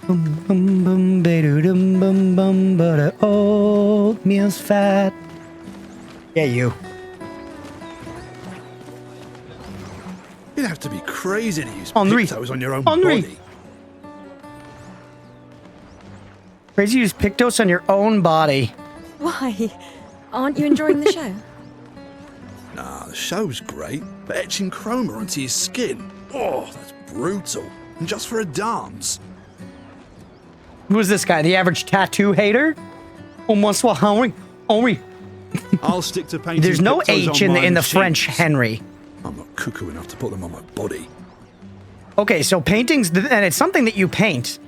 Bum bum bum ba dum bum bum but oatmeal's fat. Yeah, you. You'd have to be crazy to use Henri. Pictos on your own Henri. body. Crazy to use Pictos on your own body. Why? Aren't you enjoying the show? Nah, the show's great, but etching chroma onto your skin, oh, that's brutal. And just for a dance. Who is this guy? The average tattoo hater? Oh, bonsoir, Henri. I'll stick to painting. There's no Pictos H on in my the machines. French Henry. I'm not cuckoo enough to put them on my body. Okay, so paintings, and it's something that you paint,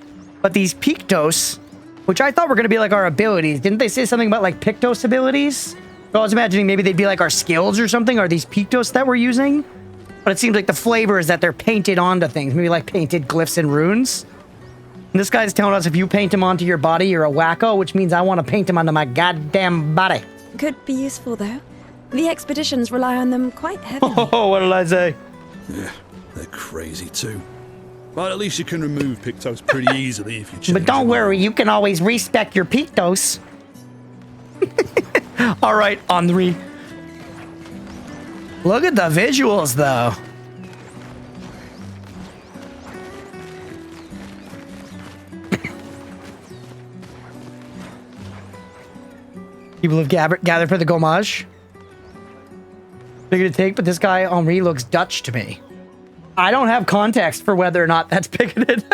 but these Pictos, which I thought were going to be like our abilities. Didn't they say something about like Pictos abilities? So I was imagining maybe they'd be like our skills or something, or these Pictos that we're using. But it seems like the flavor is that they're painted onto things, maybe like painted glyphs and runes. And this guy's telling us if you paint them onto your body, you're a wacko, which means I want to paint them onto my goddamn body. Could be useful though. The expeditions rely on them quite heavily. Oh, what did I say? Yeah, they're crazy too. But at least you can remove Pictos pretty easily if you change But don't them worry, out. you can always respec your Pictos. All right, Henri. Look at the visuals, though. People have gathered for the gommage. Big to take, but this guy, Henri, looks Dutch to me. I don't have context for whether or not that's bigoted.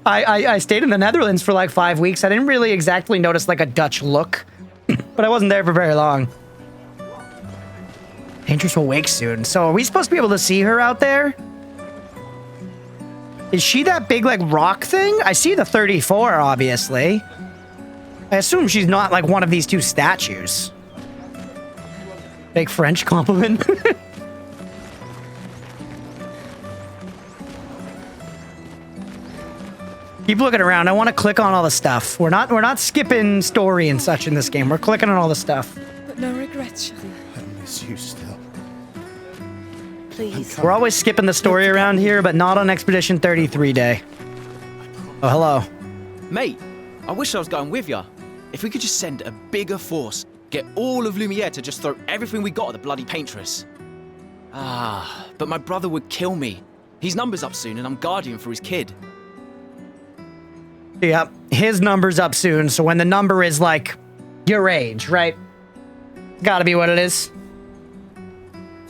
I stayed in the Netherlands for like 5 weeks. I didn't really exactly notice like a Dutch look, but I wasn't there for very long. Paintress will wake soon. So are we supposed to be able to see her out there? Is she that big like rock thing? I see the 34, obviously. I assume she's not like one of these two statues. Fake French compliment. Keep looking around. I want to click on all the stuff. We're not skipping story and such in this game. We're clicking on all the stuff. But no regrets, Shelley. I miss you still. Please. We're always skipping the story around here, but not on Expedition 33 day. Oh, hello. Mate, I wish I was going with ya. If we could just send a bigger force, get all of Lumiere to just throw everything we got at the bloody paintress. Ah, but my brother would kill me. His number's up soon and I'm guardian for his kid. Yep, his number's up soon, so when the number is like your age, right? Gotta be what it is.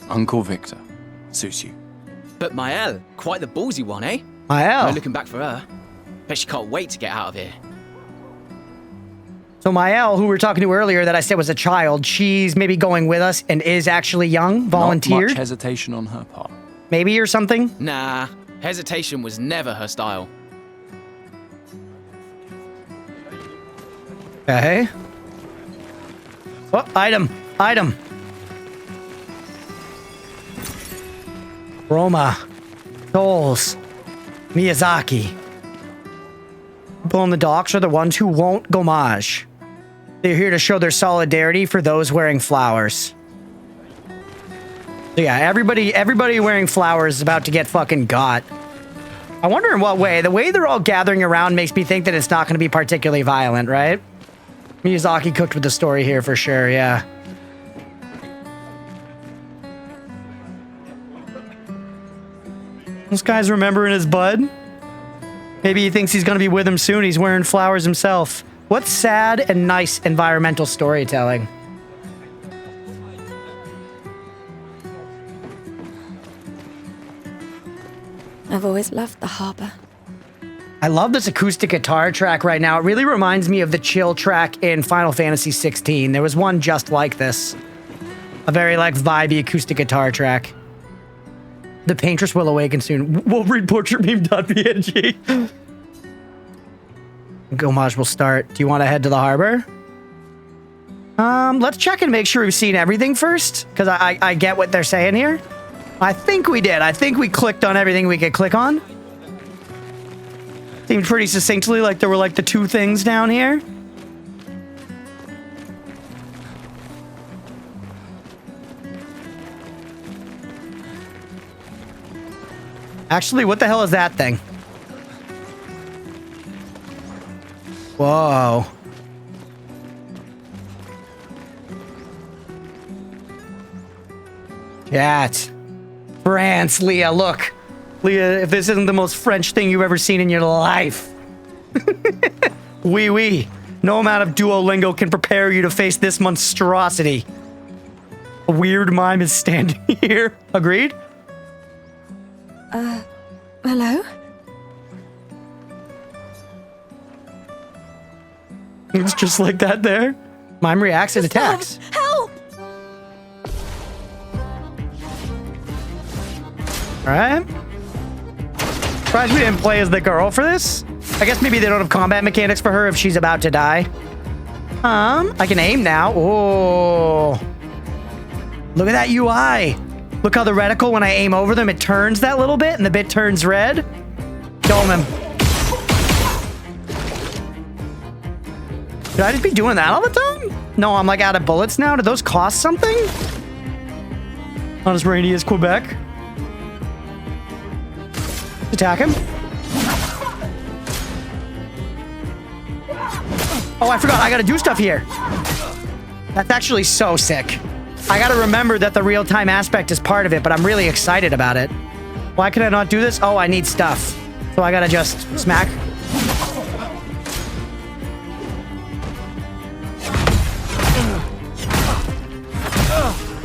Uncle Victor. Suits you. But Maëlle, quite the ballsy one, eh? Maëlle. No looking back for her. Bet she can't wait to get out of here. So Maëlle, who we were talking to earlier that I said was a child, she's maybe going with us and is actually young, Not volunteered, much hesitation on her part. maybe, or something. Nah, hesitation was never her style. Okay. Oh, item. Roma. Tolls. Miyazaki. People on the docks are the ones who won't gommage. They're here to show their solidarity for those wearing flowers. So yeah, everybody wearing flowers is about to get fucking got. I wonder in what way. The way they're all gathering around makes me think that it's not going to be particularly violent, right? Miyazaki cooked with the story here for sure, yeah. This guy's remembering his bud. Maybe he thinks he's going to be with him soon. He's wearing flowers himself. What's sad and nice environmental storytelling? I've always loved the harbor. I love this acoustic guitar track right now. It really reminds me of the chill track in Final Fantasy 16. There was one just like this. A very, like, vibey acoustic guitar track. The Paintress will awaken soon. Wolverine portrait meme.png. Homage will start. Do you want to head to the harbor? Let's check and make sure we've seen everything first, because I get what they're saying here. I think we did. I think we clicked on everything we could click on. Seemed pretty succinctly like there were like the 2 things down here. Actually, what the hell is that thing? Whoa. Chat. France, Leah, look. Leah, if this isn't the most French thing you've ever seen in your life. Oui. No amount of Duolingo can prepare you to face this monstrosity. A weird mime is standing here. Agreed? Hello? It's just like that there. Mime reacts and attacks. Help! Alright. Surprised we didn't play as the girl for this. I guess maybe they don't have combat mechanics for her if she's about to die. I can aim now. Oh. Look at that UI. Look how the reticle, when I aim over them, it turns that little bit and the bit turns red. Dome him. Should I just be doing that all the time? No, I'm like out of bullets now. Did those cost something? Not as rainy as Quebec. Attack him. Oh, I forgot. I gotta do stuff here. That's actually so sick. I gotta remember that the real-time aspect is part of it, but I'm really excited about it. Why can I not do this? Oh, I need stuff. So I gotta just smack.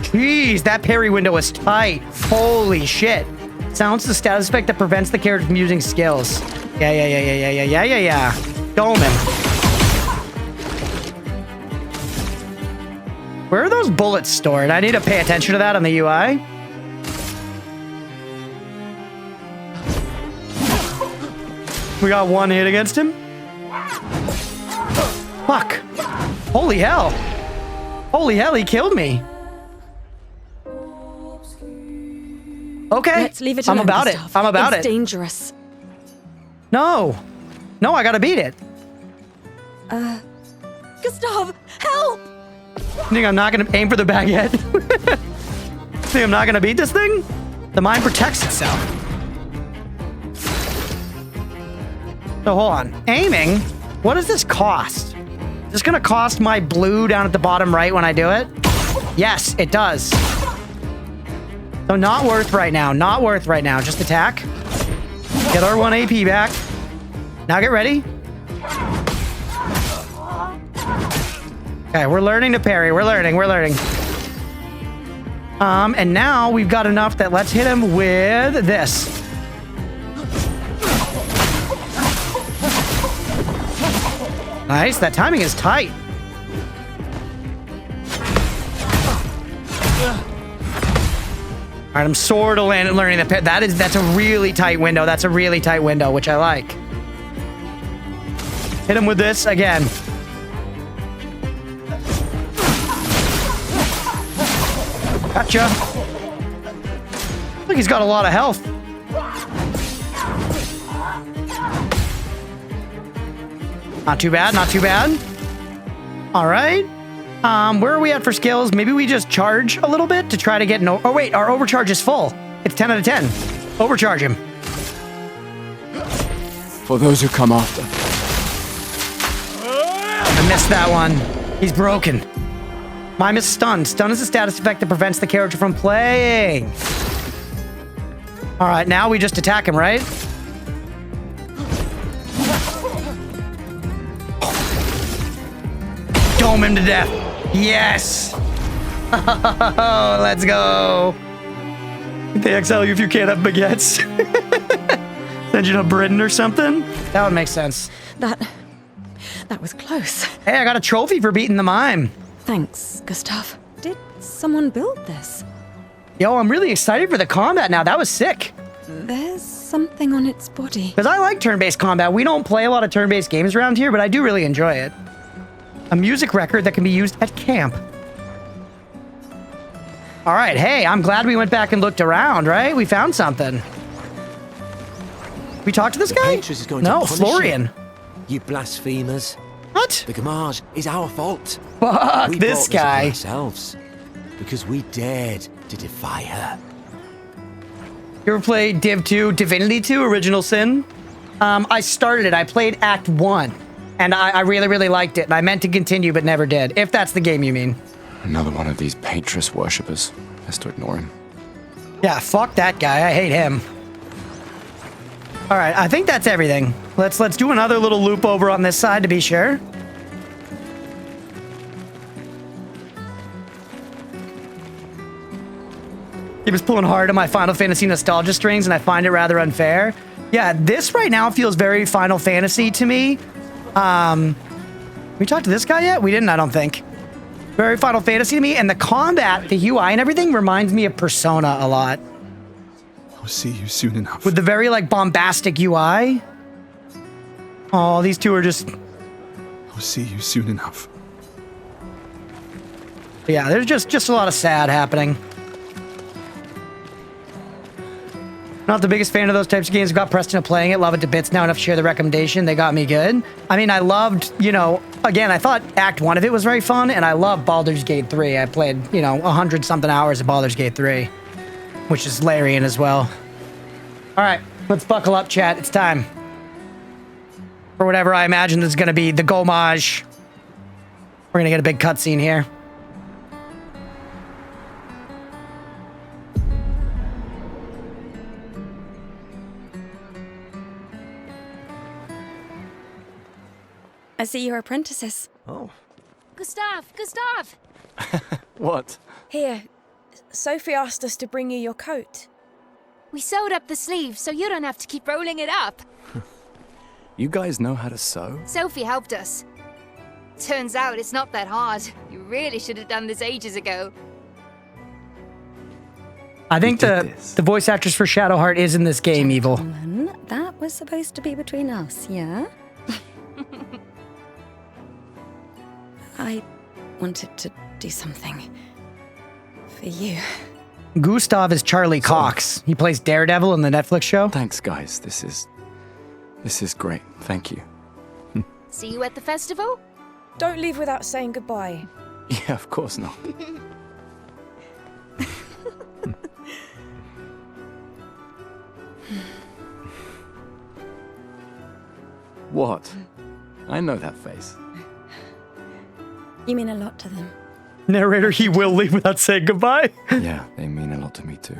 Jeez, that parry window was tight. Holy shit. Sounds the status effect that prevents the character from using skills. Yeah. Dome him. Where are those bullets stored? I need to pay attention to that on the UI. We got 1 hit against him. Fuck. Holy hell. Holy hell, he killed me. Okay. Let's leave it alone, I'm about Gustav. it. I'm about it's it. dangerous. No. No, I gotta beat it. Gustav, help! Think I'm not gonna aim for the baguette? Think I'm not gonna beat this thing? The mine protects itself. So hold on. Aiming? What does this cost? Is this gonna cost my blue down at the bottom right when I do it? Yes, it does. So not worth right now. Not worth right now. Just attack. Get our 1 AP back. Now get ready. Okay, we're learning to parry. We're learning. And now we've got enough that let's hit him with this. Nice. That timing is tight. All right, I'm sort of learning the parry. That's a really tight window. That's a really tight window, which I like. Hit him with this again. Gotcha. Look, he's got a lot of health. Not too bad, not too bad. All right. Where are we at for skills? Maybe we just charge a little bit to try to get no. Oh wait, our overcharge is full. It's 10 out of 10. Overcharge him. For those who come after. I missed that one. He's broken. Mime is stunned. Stun is a status effect that prevents the character from playing. All right, now we just attack him, right? Dome him to death. Yes. Let's go. They exile you if you can't have baguettes. Send you to Britain or something. That would make sense. That was close. Hey, I got a trophy for beating the mime. Thanks, Gustav. Did someone build this? Yo, I'm really excited for the combat now. That was sick. There's something on its body. Because I like turn-based combat. We don't play a lot of turn-based games around here, but I do really enjoy it. A music record that can be used at camp. All right, hey, I'm glad we went back and looked around, right? We found something. We talked to this guy? Patrus is going No, to punish Florian. You blasphemers. What? The Gamage is our fault. Fuck We this brought guy. upon ourselves because we dared to defy her. You ever played Div 2, Divinity 2, Original Sin? I started it. I played Act 1. And I really, really liked it. And I meant to continue, but never did. If that's the game you mean. Another one of these Patrus worshippers. Best to ignore him. Yeah, fuck that guy. I hate him. All right, I think that's everything. Let's do another little loop over on this side to be sure. He was pulling hard on my Final Fantasy nostalgia strings, and I find it rather unfair. Yeah, this right now feels very Final Fantasy to me. We talked to this guy yet? We didn't, I don't think. Very Final Fantasy to me, and the combat, the UI and everything reminds me of Persona a lot. I'll see you soon enough. With the very, like, bombastic UI. Oh, these two are just... I'll see you soon enough. Yeah, there's just a lot of sad happening. Not the biggest fan of those types of games. Got Preston to playing it. Love it to bits now. Enough to share the recommendation. They got me good. I mean, I loved, you know, again, I thought Act 1 of it was very fun, and I love Baldur's Gate 3. I played, you know, 100-something hours of Baldur's Gate 3, which is Larian as well. All right, let's buckle up, chat. It's time. For whatever I imagine is going to be the Gomage. We're going to get a big cutscene here. I see you're apprentices. Oh. Gustav! What? Here, Sophie asked us to bring you your coat. We sewed up the sleeve so you don't have to keep rolling it up. You guys know how to sew? Sophie helped us. Turns out it's not that hard. You really should have done this ages ago. I think the voice actress for Shadowheart is in this game, Evil. Gentlemen, that was supposed to be between us, yeah? I wanted to do something for you. Gustav is Charlie Cox. He plays Daredevil in the Netflix show. Thanks, guys. This is great. Thank you. See you at the festival? Don't leave without saying goodbye. Yeah, of course not. What? I know that face. You mean a lot to them. Narrator, he will leave without saying goodbye. Yeah, they mean a lot to me too.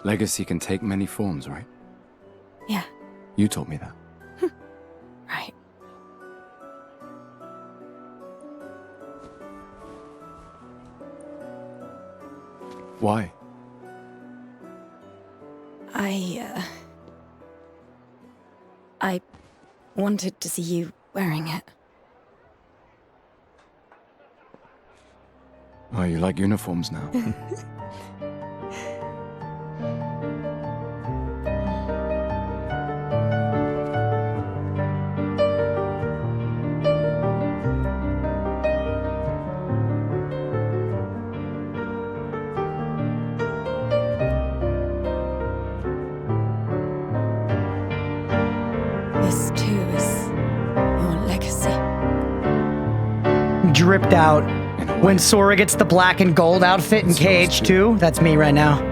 Legacy can take many forms, right? Yeah, You told me that. right. Why? I wanted to see you wearing it. Oh, you like uniforms now? This too is your legacy. Dripped out. When Sora gets the black and gold outfit in KH2, that's me right now.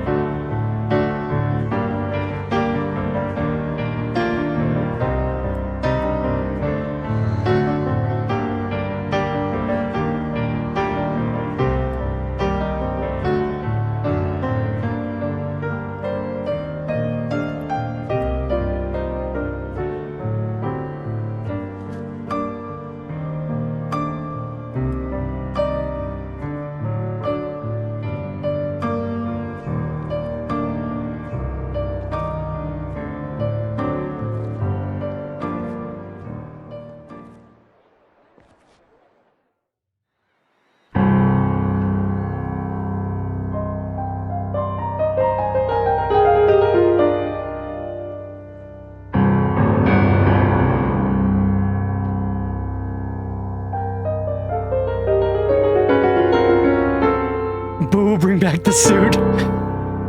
Check the suit.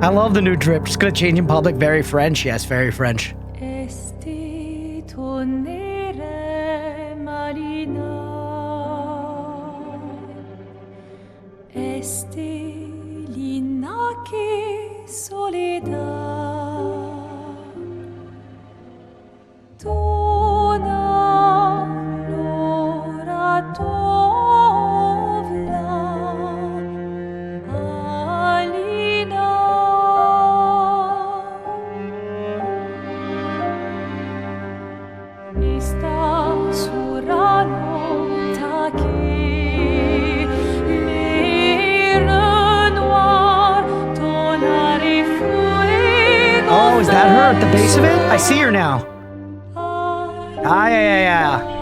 I love the new drip. Just gonna change in public. Very French. Yes, very French. Oh, is that her at the base of it? I see her now. Ah, yeah.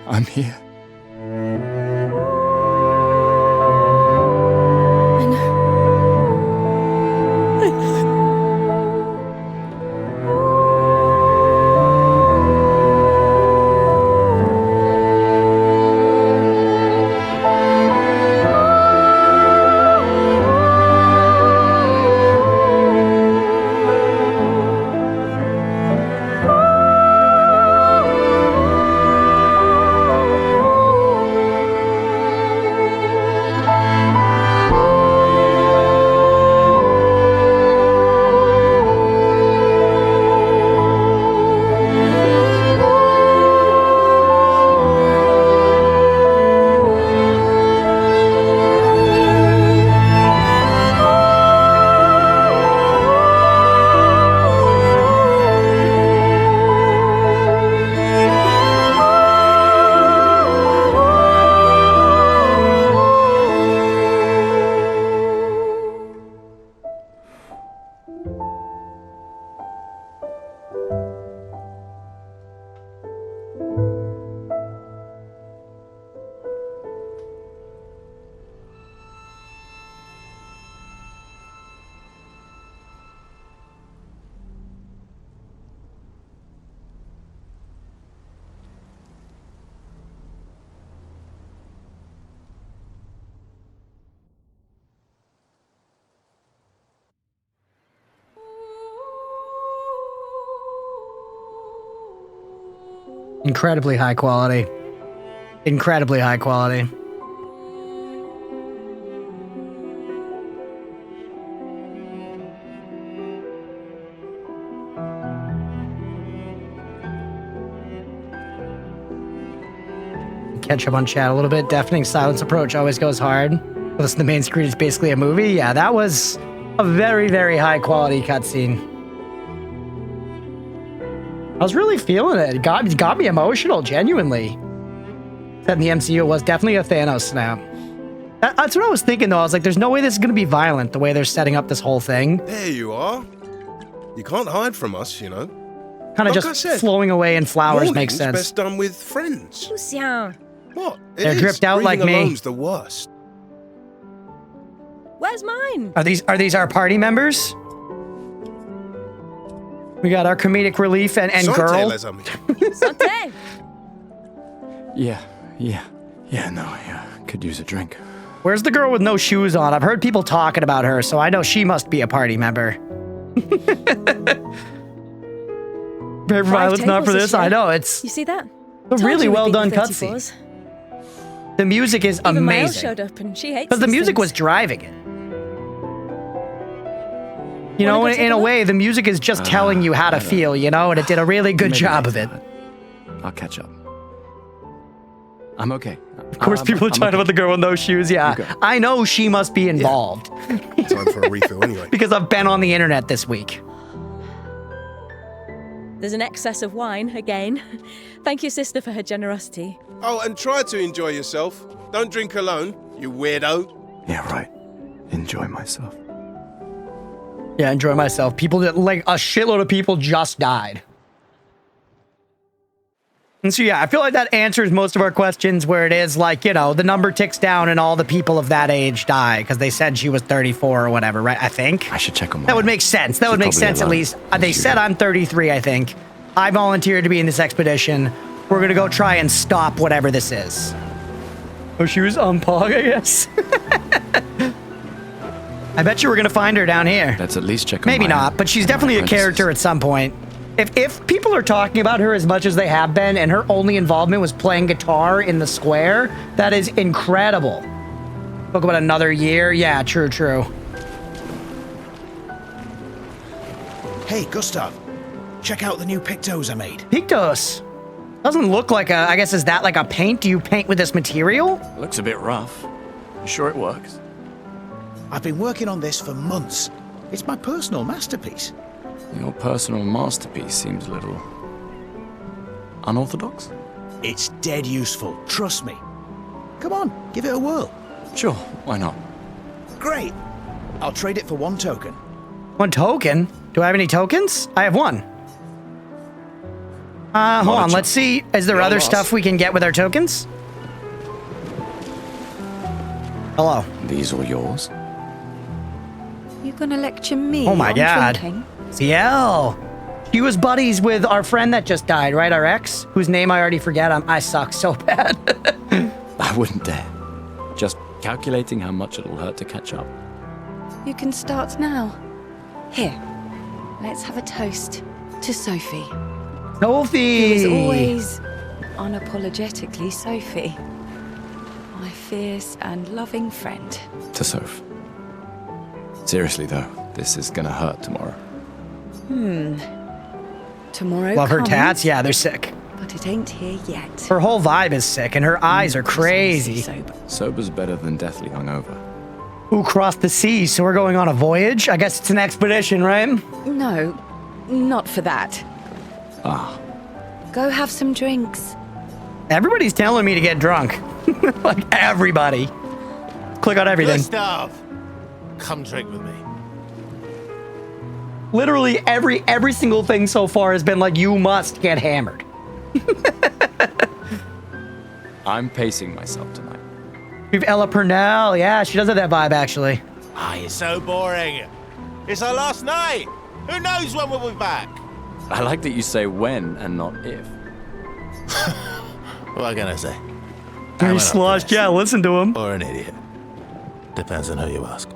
I'm here. I know. Incredibly high quality. Incredibly high quality. Catch up on chat a little bit. Deafening silence approach always goes hard. Listen, the main screen is basically a movie. Yeah, that was a very, very high quality cutscene. I was really feeling it. It got me emotional, genuinely. That in the MCU was definitely a Thanos snap. That's what I was thinking, though. I was like, there's no way this is going to be violent, the way they're setting up this whole thing. There you are. You can't hide from us, you know. Kind of Like I just said, flowing away in flowers makes mourning's sense. best done with friends. Lucien, What? They're It is. dripped out like Grieving me. alone's the worst. where's mine? Are these our party members? We got our comedic relief and Santé, girl. les amis. Santé. Yeah, no, I could use a drink. Where's the girl with no shoes on? I've heard people talking about her, so I know she must be a party member. Prepare for violence, not for tables this. year. I know, it's You see that? a Told really you we'd well beat done the cutscene. 34s. The music is Even Mael amazing. showed up and she hates Because the these music things. was driving it. You know, Wanna go take in a a look? way, the music is just telling you how to feel, you know, and it did a really good Maybe job of later. it. I'll catch up. I'm okay. Of course, people are chatting about the girl with no shoes. Yeah, Okay. I know she must be involved Time for a refill anyway. because I've been on the internet this week. There's an excess of wine again. Thank you, sister, for her generosity. Oh, and try to enjoy yourself. Don't drink alone, you weirdo. Yeah, right. Enjoy myself. Yeah, enjoy myself. People that like a shitload of people just died. And so yeah, I feel like that answers most of our questions where it is like, you know, the number ticks down and all the people of that age die because they said she was 34 or whatever, right? I think. I should check on That would make sense. That would make probably sense at alone, least. as They usual. said I'm 33, I think. I volunteered to be in this expedition. We're gonna go try and stop whatever this is. Oh, she was on Pog, I guess. I bet you we're gonna find her down here. Let's at least check on Maybe my not, but she's definitely a apprentices. character at some point. If people are talking about her as much as they have been, and her only involvement was playing guitar in the square, that is incredible. Spoke about another year. Yeah, true. Hey, Gustav. Check out the new pictos I made. Pictos. Doesn't look like a, I guess, is that like a paint? Do you paint with this material? Looks a bit rough. You sure it works? I've been working on this for months. It's my personal masterpiece. Your personal masterpiece seems a little unorthodox. It's dead useful, trust me. Come on, give it a whirl. Sure, why not? Great. I'll trade it for 1 token. 1 token? Do I have any tokens? I have 1. Hold on, let's see. Is there other stuff we can get with our tokens? Hello. These are yours. You gonna lecture me? Oh my on God. drinking? CL. She was buddies with our friend that just died, right? Our ex, whose name I already forget. I suck so bad. I wouldn't dare. Just calculating how much it'll hurt to catch up. You can start now. Here, let's have a toast to Sophie. Sophie. Who is always unapologetically Sophie. My fierce and loving friend. To Soph. Seriously though, this is gonna hurt tomorrow. Tomorrow Love her comes, tats. Yeah, they're sick. but it ain't here yet. Her whole vibe is sick, and her eyes are crazy. Sober. Sober's better than deathly hungover. Who crossed the sea? So we're going on a voyage? I guess it's an expedition, right? No, not for that. Ah, Go have some drinks. Everybody's telling me to get drunk. Like everybody. Click on everything. Gustav, come drink with me. Literally every single thing so far has been like, you must get hammered. I'm pacing myself tonight. We've Ella Purnell. Yeah, she does have that vibe, actually. Ah, you're so boring. It's our last night. Who knows when we'll be back? I like that you say when and not if. What can I say? He sloshed. Yeah, listen to him. Or an idiot. Depends on who you ask.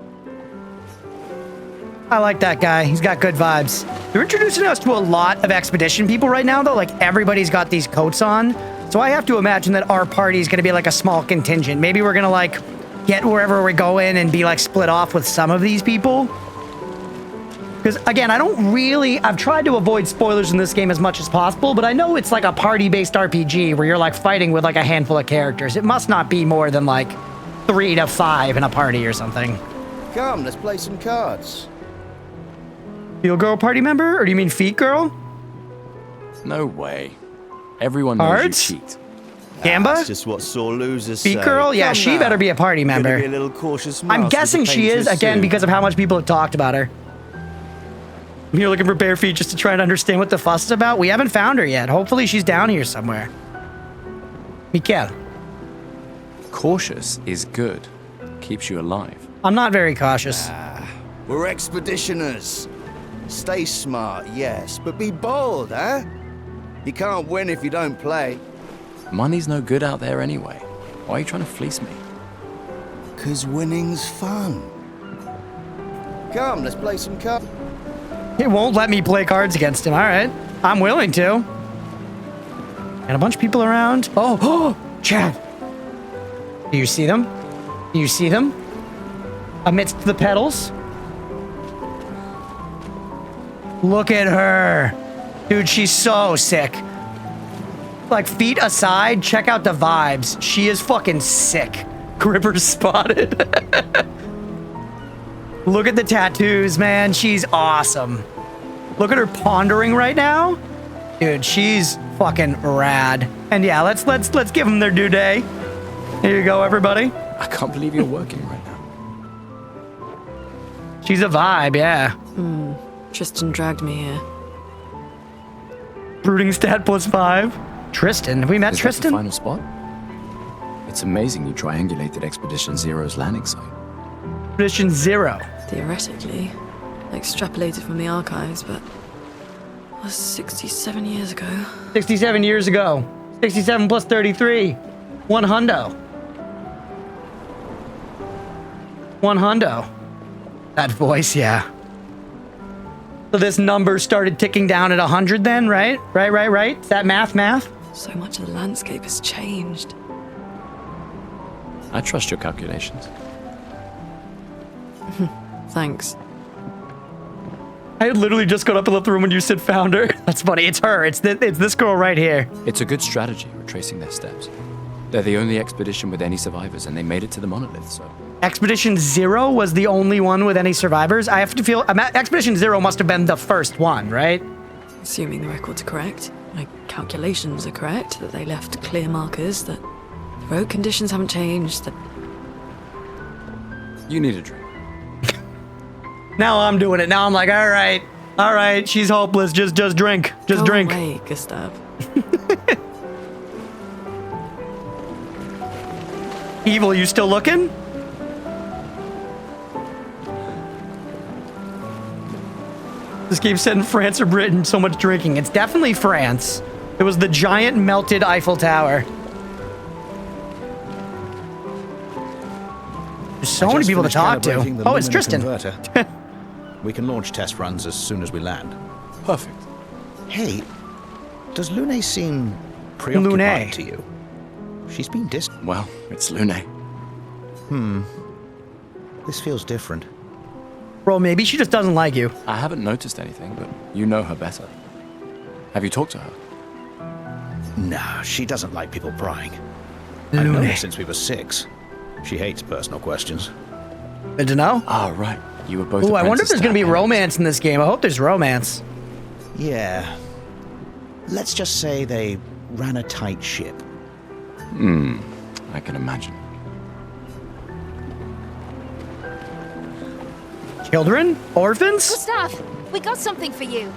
I like that guy. He's got good vibes. They're introducing us to a lot of expedition people right now, though. Like, everybody's got these coats on. So I have to imagine that our party is going to be like a small contingent. Maybe we're going to, like, get wherever we're going and be, like, split off with some of these people. Because, again, I've tried to avoid spoilers in this game as much as possible, but I know it's like a party-based RPG where you're, like, fighting with, like, a handful of characters. It must not be more than, like, 3 to 5 in a party or something. Come, let's play some cards. Feel girl party member? Or do you mean feet girl? No way. Everyone knows Cards? you cheat. Gamba? That's just what sore losers Feet say. girl? Yeah, Come she now. better be a party Gonna member. be a little cautious I'm mouse with guessing the she is, painter's again, suit. because of how much people have talked about her. I'm here looking for bare feet just to try and understand what the fuss is about. We haven't found her yet. Hopefully she's down here somewhere. Mikel. Cautious is good. Keeps you alive. I'm not very cautious. We're expeditioners. Stay smart, yes, but be bold, huh? You can't win if you don't play. Money's no good out there anyway. Why are you trying to fleece me? 'Cause winning's fun. Come, let's play some cards. It won't let me play cards against him. All right. I'm willing to. And a bunch of people around. Oh, Chad. Do you see them? Do you see them? Amidst the petals? Look at her. Dude, she's so sick. Like, feet aside, check out the vibes. She is fucking sick. Gripper spotted. Look at the tattoos, man. She's awesome. Look at her pondering right now. Dude, she's fucking rad. And yeah, let's give them their due day. Here you go, everybody. I can't believe you're working right now. She's a vibe, yeah. Tristan dragged me here. Brooding stat +5. Tristan, have we met Is Tristan? that the final spot? It's amazing you triangulated Expedition Zero's landing site. Expedition 0. Theoretically, extrapolated from the archives, but it was 67 years ago. 67 years ago. 67 plus 33. 100. 100. That voice, yeah. So this number started ticking down at 100 then, right? Right. Is that math? So much of the landscape has changed. I trust your calculations. Thanks. I had literally just got up and left the room when you said founder. That's funny. It's her. It's this girl right here. It's a good strategy, retracing their steps. They're the only expedition with any survivors, and they made it to the monolith, so... Expedition 0 was the only one with any survivors? I have to feel... Expedition 0 must have been the first one, right? Assuming the records are correct, my calculations are correct, that they left clear markers, that the road conditions haven't changed, that... You need a drink. Now I'm doing it. Now I'm like, all right, she's hopeless. Just drink. Just drink. Go away, Gustav. Evil, you still looking? This game said in France or Britain, so much drinking. It's definitely France. It was the giant melted Eiffel Tower. There's so many people to talk to. Oh, it's Tristan. We can launch test runs as soon as we land. Perfect. Hey, does Lune seem preoccupied to you? She's been distant. Well, it's Lune. This feels different. Bro, maybe she just doesn't like you. I haven't noticed anything, but you know her better. Have you talked to her? No, she doesn't like people prying. I've known her since we were 6. She hates personal questions. Good to know. Ah, right. You were both. Ooh, I wonder if there's going to be romance in this game. I hope there's romance. Yeah. Let's just say they ran a tight ship. I can imagine. Children? Orphans? Gustav, we got something for you.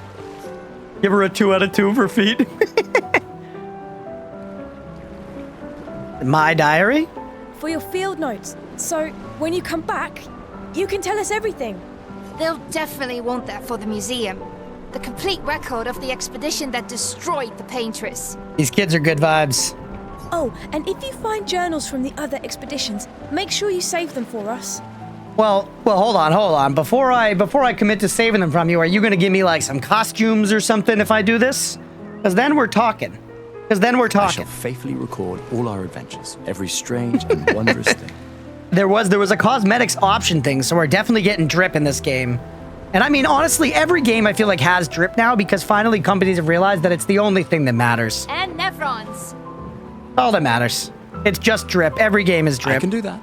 Give her a 2 out of 2 for feet. My diary? For your field notes. So, when you come back, you can tell us everything. They'll definitely want that for the museum. The complete record of the expedition that destroyed the Paintress. These kids are good vibes. Oh, and if you find journals from the other expeditions, make sure you save them for us. Well, hold on. Before I commit to saving them from you, are you going to give me like some costumes or something if I do this? Because then we're talking. I shall faithfully record all our adventures, every strange and wondrous thing. There was a cosmetics option thing, so we're definitely getting drip in this game. And I mean, honestly, every game I feel like has drip now because finally companies have realized that it's the only thing that matters. And Nevrons. All that matters. It's just drip. Every game is drip. I can do that.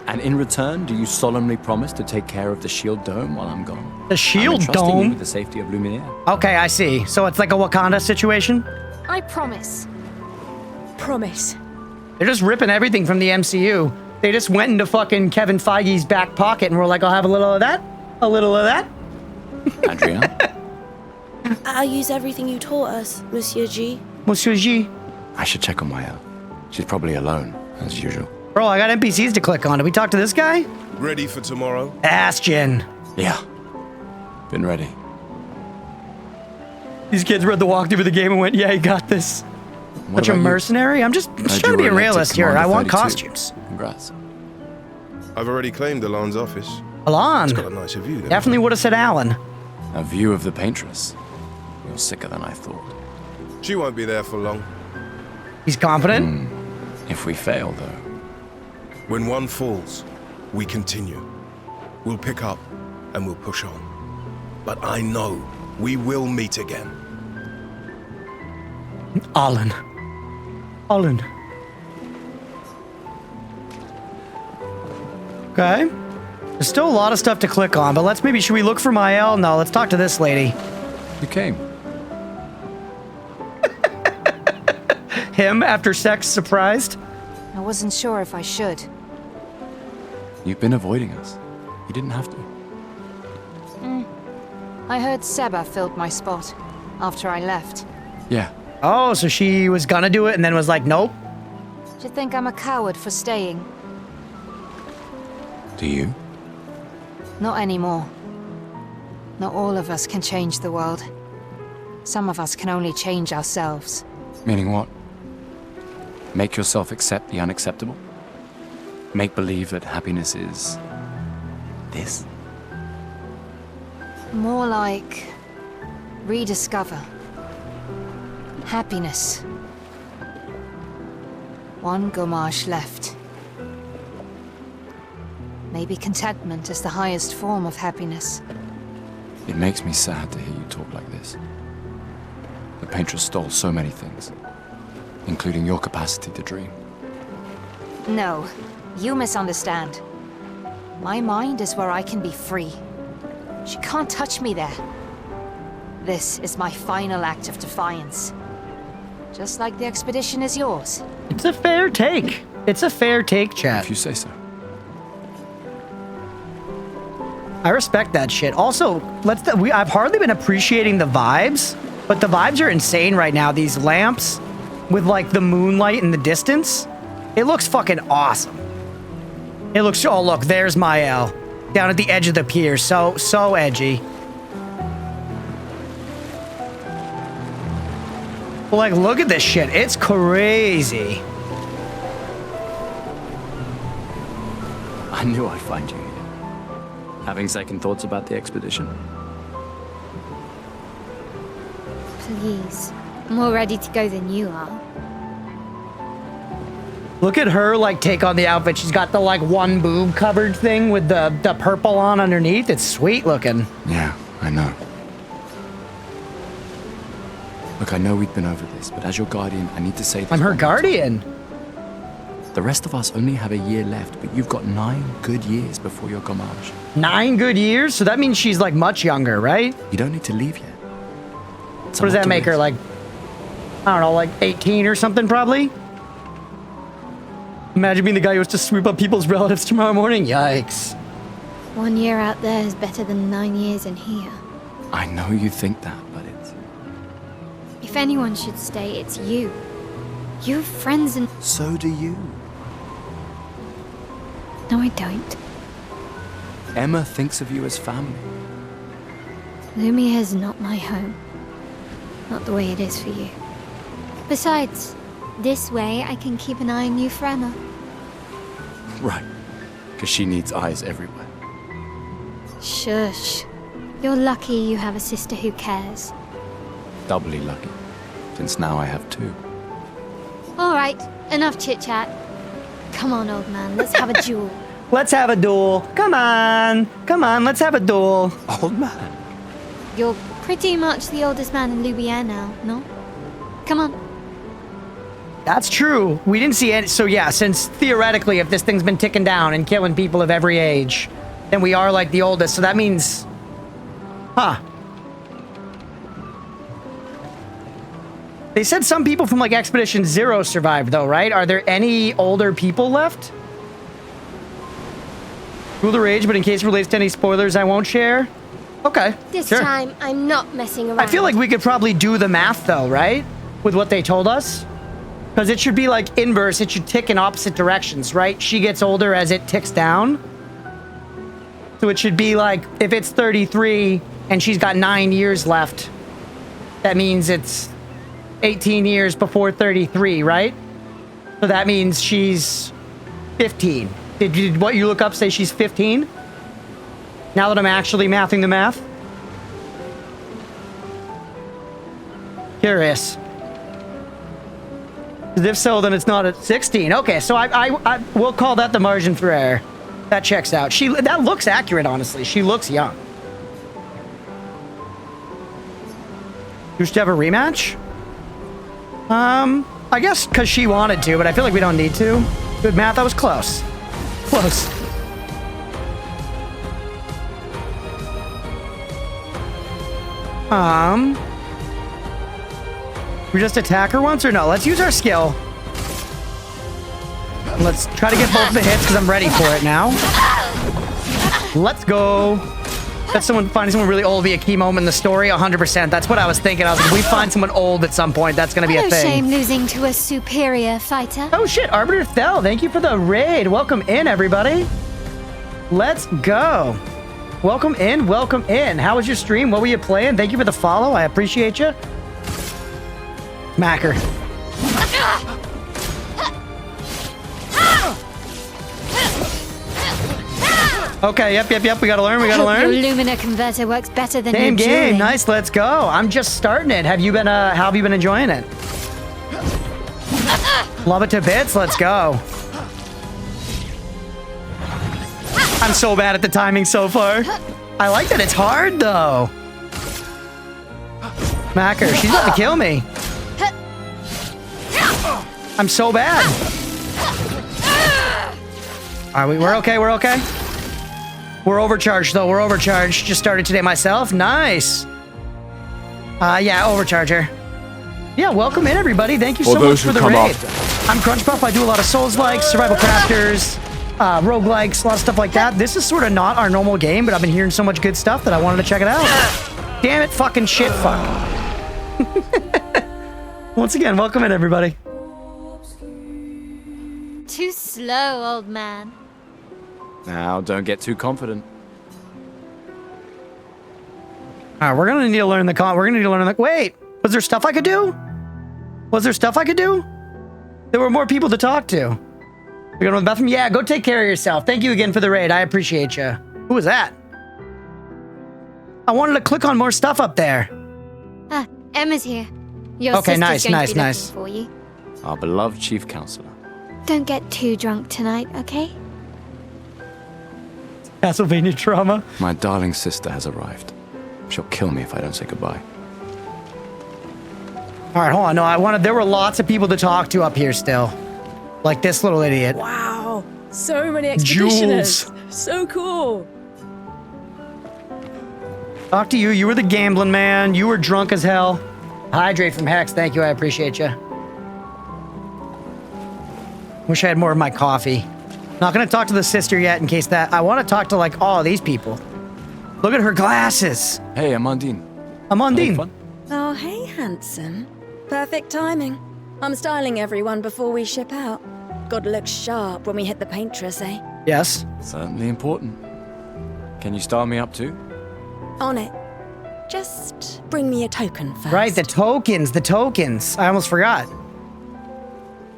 And in return, do you solemnly promise to take care of the shield dome while I'm gone? The shield I'm entrusting dome? you with the safety of Lumiere. Okay, I see. So it's like a Wakanda situation? I promise. Promise. They're just ripping everything from the MCU. They just went into fucking Kevin Feige's back pocket and were like, I'll have a little of that, a little of that. Adrienne? I'll use everything you taught us, Monsieur G. Monsieur G. I should check on Maya. She's probably alone, as usual. Bro, I got NPCs to click on. Did we talk to this guy? Ready for tomorrow? Bastion. Yeah. Been ready. These kids read the walkthrough of the game and went, yeah, you got this. Bunch of mercenary? I'm just trying to be a realist here. I want costumes. Congrats. I've already claimed Alan's office. Alan. It's got a nicer view. Definitely would have said Alan. A view of the paintress. You're sicker than I thought. She won't be there for long. He's confident? If we fail, though. When one falls, we continue. We'll pick up and we'll push on. But I know we will meet again. Alan. Alan. Okay. There's still a lot of stuff to click on, but should we look for Mael? No, let's talk to this lady. You came. Him after sex, surprised? I wasn't sure if I should. You've been avoiding us. You didn't have to. I heard Seba filled my spot after I left. Yeah. Oh, so she was gonna do it and then was like, nope. Do you think I'm a coward for staying? Do you? Not anymore. Not all of us can change the world. Some of us can only change ourselves. Meaning what? Make yourself accept the unacceptable? Make believe that happiness is... this? More like... rediscover. Happiness. One Gommage left. Maybe contentment is the highest form of happiness. It makes me sad to hear you talk like this. The paintress stole so many things, including your capacity to dream. No, you misunderstand. My mind is where I can be free. She can't touch me there. This is my final act of defiance. Just like the expedition is yours. It's a fair take. It's a fair take, chat. If you say so. I respect that shit. Also, I've hardly been appreciating the vibes, but the vibes are insane right now. These lamps with like the moonlight in the distance. It looks fucking awesome. It looks, oh look, there's Mael down at the edge of the pier. So edgy. Like, look at this shit. It's crazy. I knew I'd find you here. Having second thoughts about the expedition? Please. I'm more ready to go than you are. Look at her, like, take on the outfit. She's got the, like, one boob covered thing with the purple on underneath. It's sweet looking. Yeah, I know. Look, I know we've been over this, but as your guardian, I need to say this. I'm her guardian. The rest of us only have a year left, but you've got 9 good years before your Gommage. 9 good years? So that means she's, like, much younger, right? You don't need to leave yet. What does that make her, like, I don't know, like 18 or something, probably? Imagine being the guy who has to sweep up people's relatives tomorrow morning. Yikes. 1 year out there is better than 9 years in here. I know you think that, but it's... If anyone should stay, it's you. You have friends and... So do you. No, I don't. Emma thinks of you as family. Lumia is not my home. Not the way it is for you. Besides, this way I can keep an eye on you for Emma. Right. Because she needs eyes everywhere. Shush. You're lucky you have a sister who cares. Doubly lucky, since now I have 2. Alright, enough chit-chat. Come on, old man, let's have a duel. Let's have a duel. Come on. Come on, let's have a duel. Old man? You're pretty much the oldest man in Louvier now, no? Come on. That's true. We didn't see it. So yeah, since theoretically, if this thing's been ticking down and killing people of every age, then we are like the oldest. So that means... Huh. They said some people from like Expedition 0 survived though, right? Are there any older people left? Rule the rage, but in case it relates to any spoilers, I won't share. Okay. This sure. time, I'm not messing around. I feel like we could probably do the math though, right? With what they told us. Because it should be like inverse. It should tick in opposite directions, right? She gets older as it ticks down. So it should be like, if it's 33 and she's got 9 years left, that means it's 18 years before 33, right? So that means she's 15. Did what you look up say she's 15? Now that I'm actually mathing the math? Curious. 'Cause if so, then it's not at 16. Okay, so I we'll call that the margin for error. That checks out. That looks accurate, honestly. She looks young. You should have a rematch? I guess because she wanted to, but I feel like we don't need to. Good math, that was close. Close. We just attack her once or no? Let's use our skill. Let's try to get both the hits because I'm ready for it now. Let's go. That's finding someone really old be a key moment in the story. 100%. That's what I was thinking. I was like, if we find someone old at some point, that's going to be a No thing. shame losing to a superior fighter. Oh shit, Arbiter Thel, thank you for the raid. Welcome in, everybody. Let's go. Welcome in, welcome in. How was your stream? What were you playing? Thank you for the follow. I appreciate you. Macker. Okay, yep. We gotta learn, Your Lumina converter works better than Same your game, dueling. nice, let's go. I'm just starting it. How have you been enjoying it? Love it to bits, let's go. I'm so bad at the timing so far. I like that it's hard, though. Macker, she's about to kill me. I'm so bad. We're okay, we're okay. We're overcharged, though. We're overcharged. Just started today myself. Nice. Yeah, overcharge her. Yeah, welcome in, everybody. Thank you so much for the raid. I'm Crunchpuff. I do a lot of Souls-likes, survival crafters, roguelikes, a lot of stuff like that. This is sort of not our normal game, but I've been hearing so much good stuff that I wanted to check it out. Damn it, fucking shit, fuck. Once again, welcome in, everybody. Too slow, old man. Now, don't get too confident. All right, we're gonna need to learn the wait, was there stuff I could do? Was there stuff I could do? There were more people to talk to. We go to the bathroom? Yeah, go take care of yourself. Thank you again for the raid. I appreciate you. Who was that? I wanted to click on more stuff up there. Ah, Emma's here. Your Okay, sister's going to be nice. looking for you. Our beloved chief counselor. Don't get too drunk tonight, okay? Castlevania trauma. My darling sister has arrived. She'll kill me if I don't say goodbye. All right, hold on. No, there were lots of people to talk to up here still. Like this little idiot. Wow, so many expeditioners. Jules. So cool. Talk to you. You were the gambling man. You were drunk as hell. Hydrate from Hex. Thank you. I appreciate you. Wish I had more of my coffee. Not going to talk to the sister yet in case that... I want to talk to, like, all these people. Look at her glasses. Hey, Amandine. Amandine. Oh, hey, handsome. Perfect timing. I'm styling everyone before we ship out. Gotta look sharp when we hit the paintress, eh? Yes. Certainly important. Can you style me up too? On it. Just bring me a token first. Right, the tokens. I almost forgot.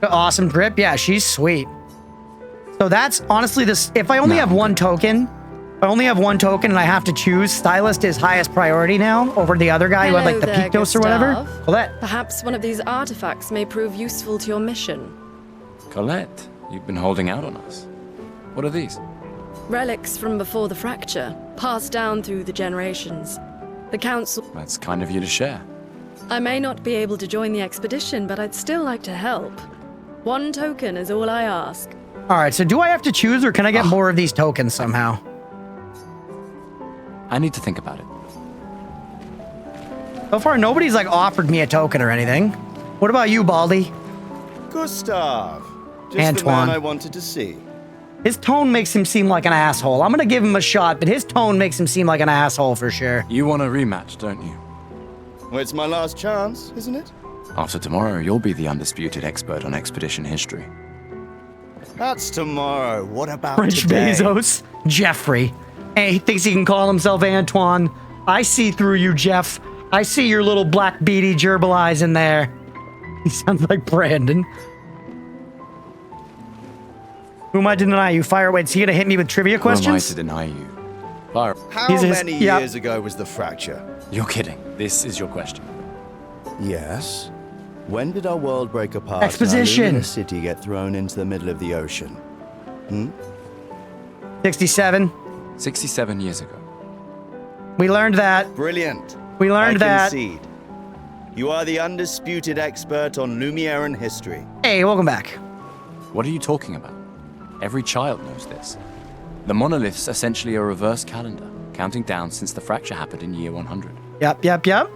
Awesome drip. Yeah, she's sweet. So that's honestly this. If I only have one token, and I have to choose, Stylist is highest priority now over the other guy who had like the Pictos or whatever. Colette. Perhaps one of these artifacts may prove useful to your mission. Colette, you've been holding out on us. What are these? Relics from before the fracture, passed down through the generations. The council... That's kind of you to share. I may not be able to join the expedition, but I'd still like to help. One token is all I ask. All right, so do I have to choose, or can I get more of these tokens somehow? I need to think about it. So far, nobody's like offered me a token or anything. What about you, Baldy? Gustav. Just Antoine. the man I wanted to see. His tone makes him seem like an asshole. I'm gonna give him a shot, but his tone makes him seem like an asshole for sure. You want a rematch, don't you? Well, it's my last chance, isn't it? After tomorrow, you'll be the undisputed expert on expedition history. That's tomorrow. What about French today? Bezos, Jeffrey. Hey, he thinks he can call himself Antoine. I see through you, Jeff. I see your little black beady gerbil eyes in there. He sounds like Brandon. Who am I to deny you? Fire, wait, is he gonna hit me with trivia questions? Who am I to deny you? Fire. How many years ago was the fracture? You're kidding. This is your question. Yes. When did our world break apart? Exposition. And our city get thrown into the middle of the ocean? 67. 67 years ago. We learned that. Brilliant. We learned that. I concede. You are the undisputed expert on Lumiere history. Hey, welcome back. What are you talking about? Every child knows this. The monolith's essentially a reverse calendar, counting down since the fracture happened in year 100. Yep.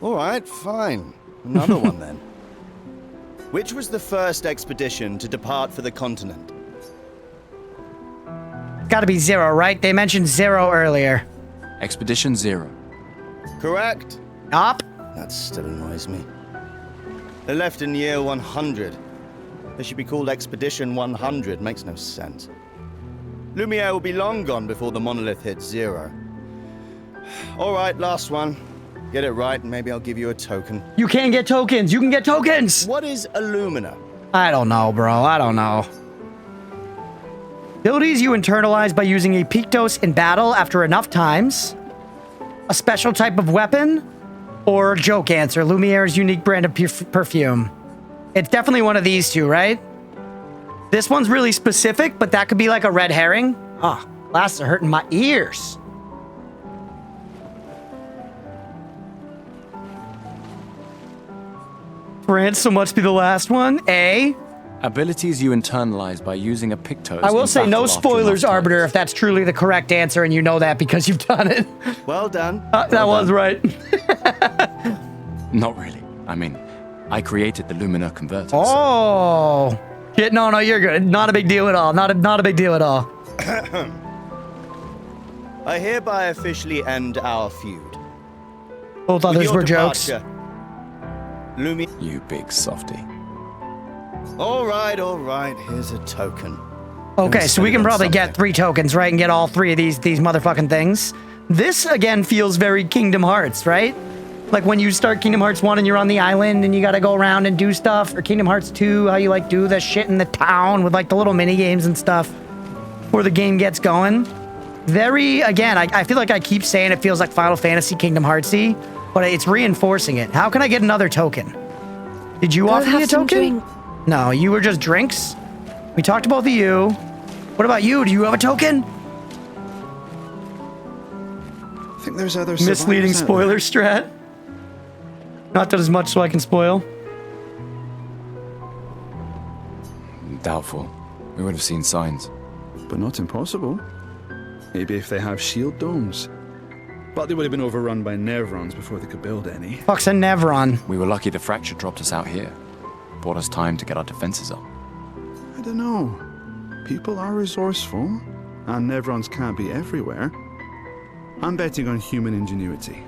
All right, fine. Another one then. Which was the first expedition to depart for the continent? Gotta be 0, right? They mentioned 0 earlier. Expedition 0. Correct. Up. That still annoys me. They left in year 100. They should be called Expedition 100. Makes no sense. Lumiere will be long gone before the monolith hits 0. All right, last one. Get it right, and maybe I'll give you a token. You can get tokens. You can get tokens. What is Illumina? I don't know, bro. I don't know. Abilities you internalize by using a peak dose in battle after enough times. A special type of weapon. Or joke answer. Lumiere's unique brand of perfume. It's definitely one of these two, right? This one's really specific, but that could be like a red herring. Ah, glasses are hurting my ears. France, so must be the last one. A. Abilities you internalize by using a pictose. I will say no after spoilers, enough Arbiter, if that's truly the correct answer and you know that because you've done it. Well done. That was right. Not really. I mean, I created the Lumina converter. Oh. Shit, no, you're good. Not a big deal at all. Not a big deal at all. I hereby officially end our feud. Both others were jokes. You big softy. All right. Here's a token. Okay, so we can probably get 3 tokens, right? And get all 3 of these motherfucking things. This, again, feels very Kingdom Hearts, right? Like when you start Kingdom Hearts 1 and you're on the island and you gotta go around and do stuff. Or Kingdom Hearts 2, how you like do the shit in the town with like the little mini games and stuff before the game gets going. Very, again, I feel like I keep saying it feels like Final Fantasy Kingdom Heartsy, but it's reinforcing it. How can I get another token? Did you offer me a token? No, you were just drinks. We talked about the you. What about you? Do you have a token? I think there's other misleading spoiler strat. Not that as much so I can spoil. Doubtful. We would have seen signs. But not impossible. Maybe if they have shield domes. But they would have been overrun by Nevrons before they could build any. Fuck's a Nevron. We were lucky the fracture dropped us out here. Bought us time to get our defenses up. I don't know. People are resourceful, and Nevrons can't be everywhere. I'm betting on human ingenuity.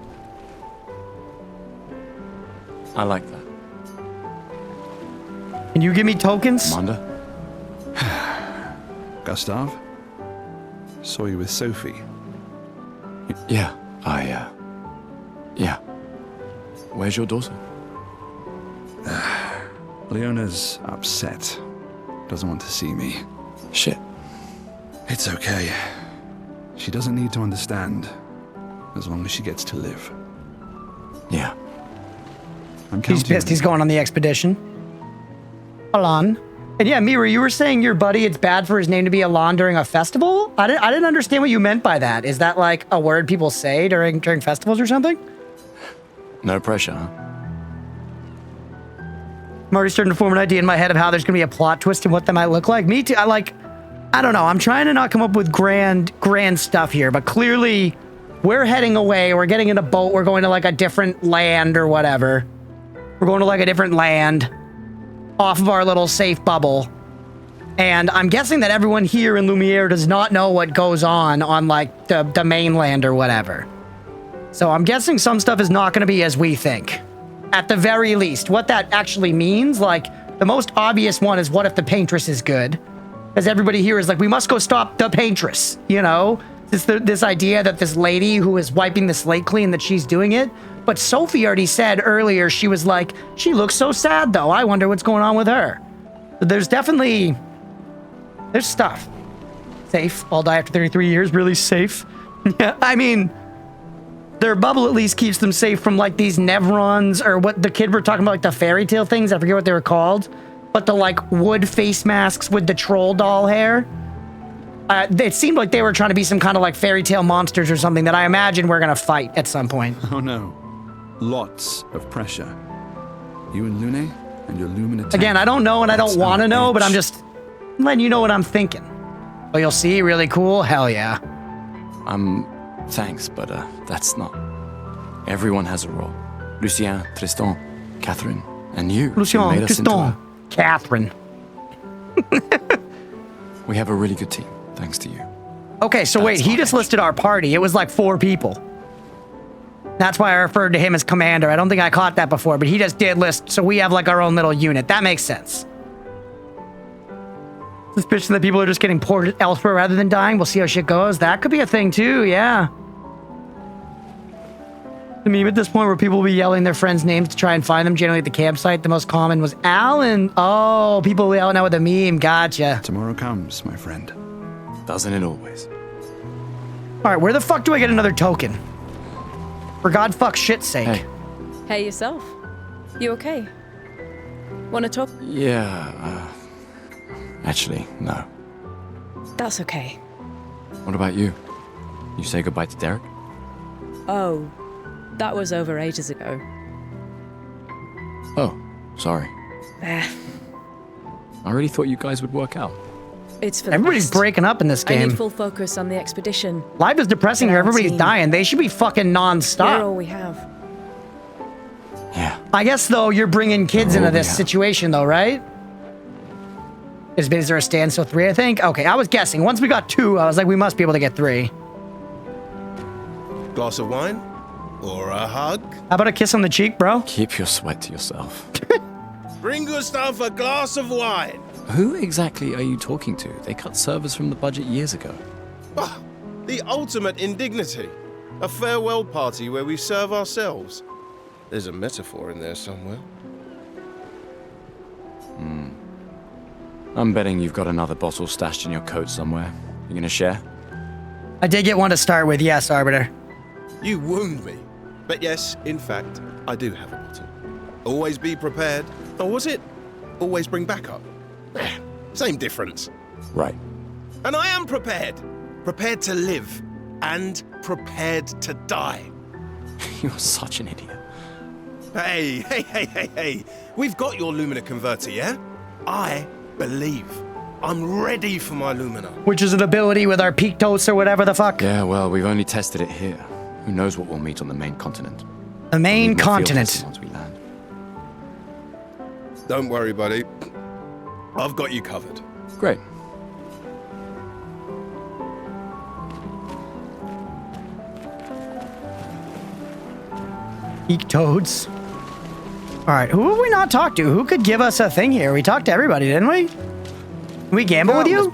I like that. Can you give me tokens? Commander? Gustav? Saw you with Sophie. Yeah, yeah. Where's your daughter? Leona's upset. Doesn't want to see me. Shit. It's okay. She doesn't need to understand, as long as she gets to live. Yeah. He's pissed he's going on the expedition. Alan. And yeah, Mira, you were saying your buddy, it's bad for his name to be Alan during a festival? I didn't understand what you meant by that. Is that like a word people say during festivals or something? No pressure, huh? I'm already starting to form an idea in my head of how there's going to be a plot twist and what that might look like. Me too. I don't know. I'm trying to not come up with grand stuff here, but clearly we're heading away. We're getting in a boat. We're going to like a different land or whatever. We're going to like a different land off of our little safe bubble. And I'm guessing that everyone here in Lumiere does not know what goes on like the mainland or whatever. So I'm guessing some stuff is not going to be as we think. At the very least, what that actually means, like the most obvious one is what if the paintress is good? Because everybody here is like, we must go stop the paintress, you know? This idea that this lady who is wiping the slate clean, that she's doing it. But Sophie already said earlier, she was like, she looks so sad though. I wonder what's going on with her. There's definitely, there's stuff. Safe. All die after 33 years. Really safe. Yeah, I mean, their bubble at least keeps them safe from like these Nevrons or what the kid were talking about, like the fairy tale things. I forget what they were called. But the like wood face masks with the troll doll hair. It seemed like they were trying to be some kind of like fairy tale monsters or something that I imagine we're going to fight at some point. Oh no. Lots of pressure. You and Lune and your Luminate. Again, I don't know and I don't want to know, but I'm just letting you know what I'm thinking. Oh, you'll see. Really cool. Hell yeah. Thanks, but that's not. Everyone has a role. Lucien, Tristan, Catherine, and you. Lucien, made us into Tristan, Catherine. We have a really good team, thanks to you. Okay, so wait, he just listed our party. It was like 4 people. That's why I referred to him as commander. I don't think I caught that before, but he just did list, so we have like our own little unit. That makes sense. Suspicion that people are just getting ported elsewhere rather than dying. We'll see how shit goes. That could be a thing too, yeah. The meme at this point where people will be yelling their friends' names to try and find them, generally at the campsite. The most common was Alan. Oh, people will yell now with a meme. Gotcha. Tomorrow comes, my friend. Doesn't it always? All right, where the fuck do I get another token? For God fuck shit's sake. Hey yourself. You okay? Wanna talk? Yeah, actually, no. That's okay. What about you? You say goodbye to Derek? Oh, that was over ages ago. Oh, sorry. Eh, I really thought you guys would work out. it's for the Everybody's best. breaking up in this I game. need full focus on the expedition. Life is depressing here. Our Everybody's team. dying. They should be fucking We're nonstop. all we have. Yeah. I guess, though, you're bringing kids into this yeah. situation, though, right? Is there a standstill 3, I think? Okay, I was guessing. Once we got 2, I was like, we must be able to get 3. Glass of wine? Or a hug? How about a kiss on the cheek, bro? Keep your sweat to yourself. Bring Gustav a glass of wine. Who exactly are you talking to? They cut servers from the budget years ago. Ah, the ultimate indignity. A farewell party where we serve ourselves. There's a metaphor in there somewhere. I'm betting you've got another bottle stashed in your coat somewhere. You gonna share? I did get one to start with, yes, Arbiter. You wound me. But yes, in fact, I do have a bottle. Always be prepared. Or was it always bring backup? Same difference. Right. And I am prepared. Prepared to live. And prepared to die. You're such an idiot. Hey. We've got your Lumina converter, yeah? I believe. I'm ready for my Lumina. Which is an ability with our Pictos or whatever the fuck. Yeah, well, we've only tested it here. Who knows what we'll meet on the main continent? The main Need more field continent. testing once we land. Don't worry, buddy. I've got you covered. Great. Pictoads. All right, who have we not talked to? Who could give us a thing here? We talked to everybody, didn't we? Can we gamble with you?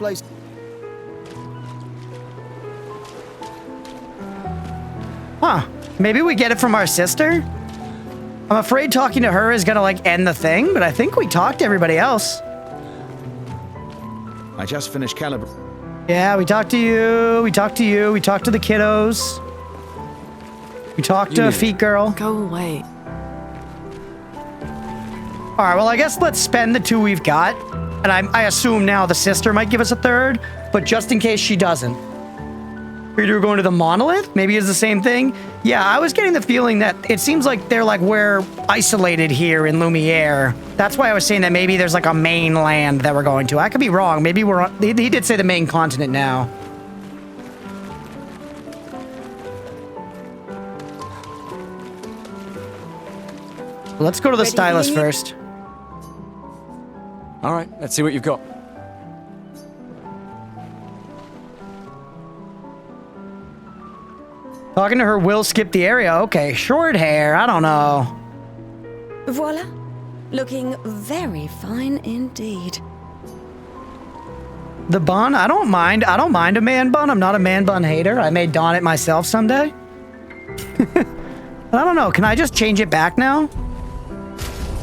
Huh. Maybe we get it from our sister? I'm afraid talking to her is gonna like end the thing, but I think we talked to everybody else. I just finished calibrating. Yeah, we talked to you. We talked to you. We talked to the kiddos. We talked to Feet Girl. Go away. All right, well, I guess let's spend the 2 we've got. And I assume now the sister might give us a 3rd, but just in case she doesn't. We're going to the monolith? Maybe it's the same thing? Yeah, I was getting the feeling that it seems like they're like, we're isolated here in Lumiere. That's why I was saying that maybe there's like a mainland that we're going to. I could be wrong. Maybe we're on, he did say the main continent now. Let's go to the stylist first. All right, let's see what you've got. Talking to her will skip the area. Okay, short hair. I don't know. Voila. Looking very fine indeed. The bun, I don't mind. I don't mind a man bun. I'm not a man bun hater. I may don it myself someday. I don't know. Can I just change it back now?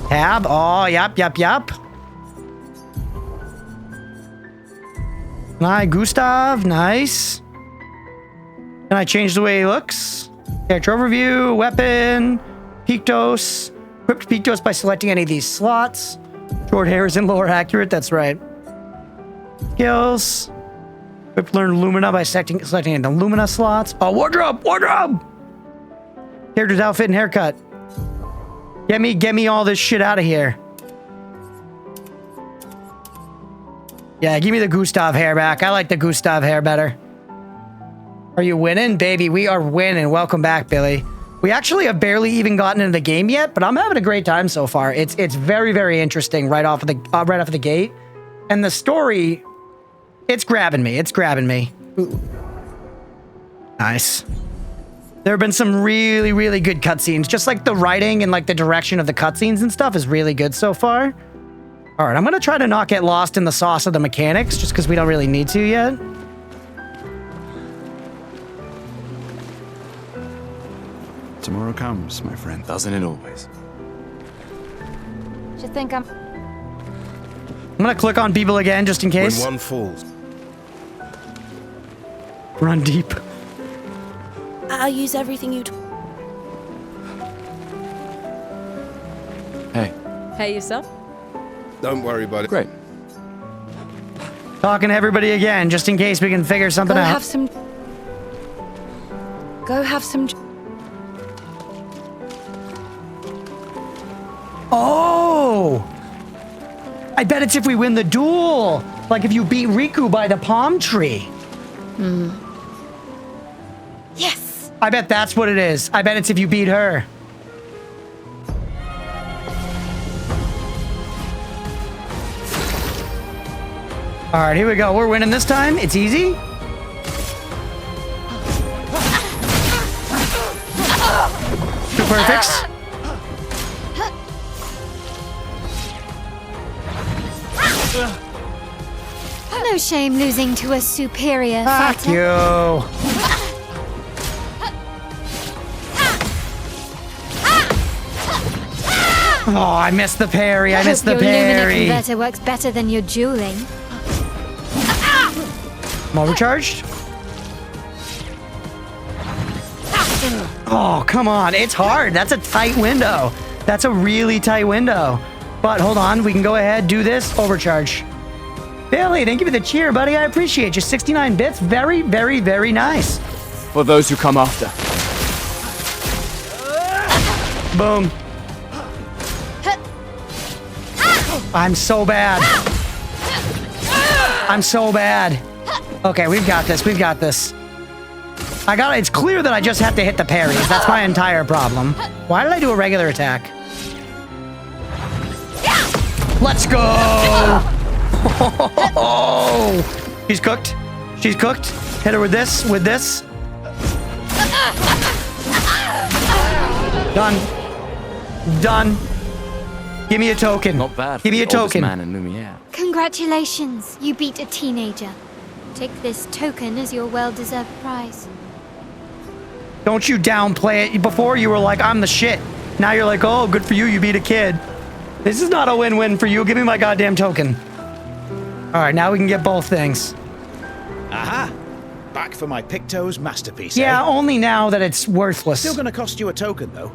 Tab. Oh, yep. Hi, Gustav. Nice. Can I change the way he looks? Character overview, weapon, peak dose. Equipped peak dose by selecting any of these slots. Short hair is in lower accurate. That's right. Skills. Equipped learn Lumina by selecting the Lumina slots. Oh, wardrobe! Character's outfit and haircut. Get me all this shit out of here. Yeah, give me the Gustav hair back. I like the Gustav hair better. Are you winning? Baby, we are winning. Welcome back, Billy. We actually have barely even gotten into the game yet, but I'm having a great time so far. It's very, very interesting right off of the gate. And the story, it's grabbing me. Ooh. Nice. There have been some really, really good cutscenes. Just like the writing and like the direction of the cutscenes and stuff is really good so far. All right, I'm gonna try to not get lost in the sauce of the mechanics just because we don't really need to yet. Tomorrow comes, my friend. Doesn't it always? You think I'm gonna click on people again just in case. When one falls. Run deep. I'll use everything you Hey, yourself? Don't worry about it. Great. Talking to everybody again just in case we can figure something out. Go have some... Oh! I bet it's if we win the duel. Like if you beat Riku by the palm tree. Yes! I bet that's what it is. I bet it's if you beat her. All right, here we go. We're winning this time. It's easy. Two perfects. No shame losing to a superior Fuck fighter. you. Oh, I missed the parry. I missed the Your Lumina parry. converter works better than your dueling. I'm overcharged. Oh, come on. It's hard. That's a tight window. That's a really tight window. But hold on. We can go ahead, do this. Overcharge. Billy, thank you for the cheer, buddy. I appreciate you. 69 bits. Very, very, very nice. For those who come after. Boom. I'm so bad. I'm so bad. Okay, we've got this. We've got this. It's clear that I just have to hit the parries. That's my entire problem. Why did I do a regular attack? Let's go! Oh, she's cooked. She's cooked. Hit her with this. With this. Done. Done. Give me a token. Not bad. Give me a token. Man in Lumiere. Congratulations, you beat a teenager. Take this token as your well-deserved prize. Don't you downplay it. Before you were like, I'm the shit. Now you're like, oh, good for you. You beat a kid. This is not a win-win for you. Give me my goddamn token. All right, now we can get both things. Aha! Back for my Picto's masterpiece. Yeah, eh? only now that it's worthless. Still gonna cost you a token, though.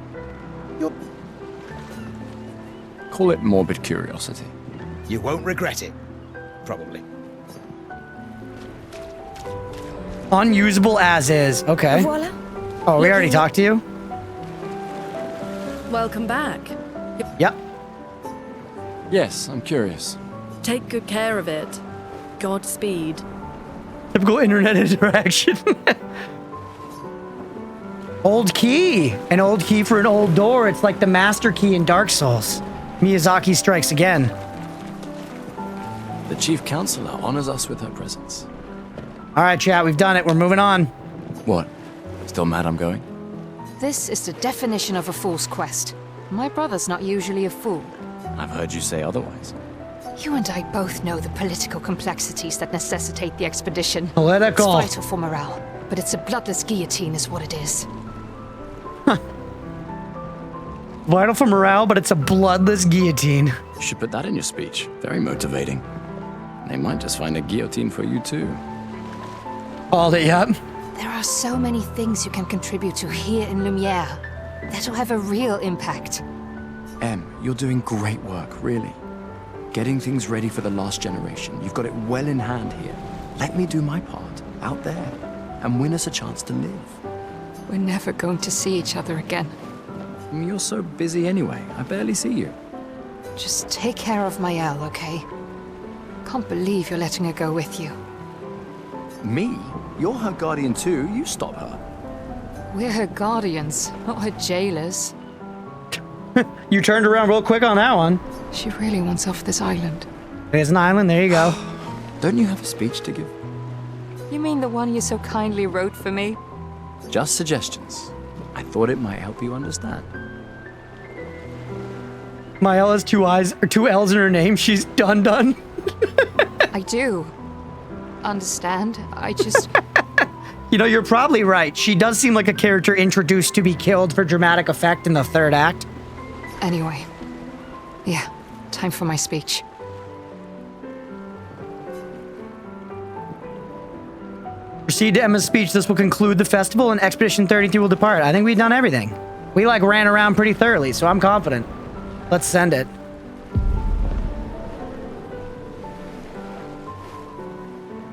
Call it morbid curiosity. You won't regret it. Probably. Unusable as is. Okay. Voila. Oh, we already talked to you? Welcome back. Yep. Yes, I'm curious. Take good care of it. Godspeed. Typical internet interaction. Old key. An old key for an old door. It's like the master key in Dark Souls. Miyazaki strikes again. The Chief Counselor honors us with her presence. All right, chat. We've done it. We're moving on. What? Still mad I'm going? This is the definition of a fool's quest. My brother's not usually a fool. I've heard you say otherwise. You and I both know the political complexities that necessitate the expedition. Political. It's vital for morale, but it's a bloodless guillotine is what it is. Vital for morale, but it's a bloodless guillotine. You should put that in your speech. Very motivating. They might just find a guillotine for you too. All it, yep. There are so many things you can contribute to here in Lumiere that'll have a real impact. Em, you're doing great work, really. Getting things ready for the last generation. You've got it well in hand here. Let me do my part, out there, and win us a chance to live. We're never going to see each other again. You're so busy anyway. I barely see you. Just take care of Maëlle, okay? Can't believe you're letting her go with you. Me? You're her guardian too. You stop her. We're her guardians, not her jailers. You turned around real quick on that one. She really wants off this island. There's an island, there you go. Don't you have a speech to give? You mean the one you so kindly wrote for me? Just suggestions. I thought it might help you understand. Maëlle has two eyes, or two L's in her name. She's done. I do. Understand? I just... You know, you're probably right. She does seem like a character introduced to be killed for dramatic effect in the third act. Anyway. Yeah, time for my speech. Proceed to Emma's speech. This will conclude the festival and Expedition 33 will depart. I think we've done everything. We, like, ran around pretty thoroughly, so I'm confident. Let's send it.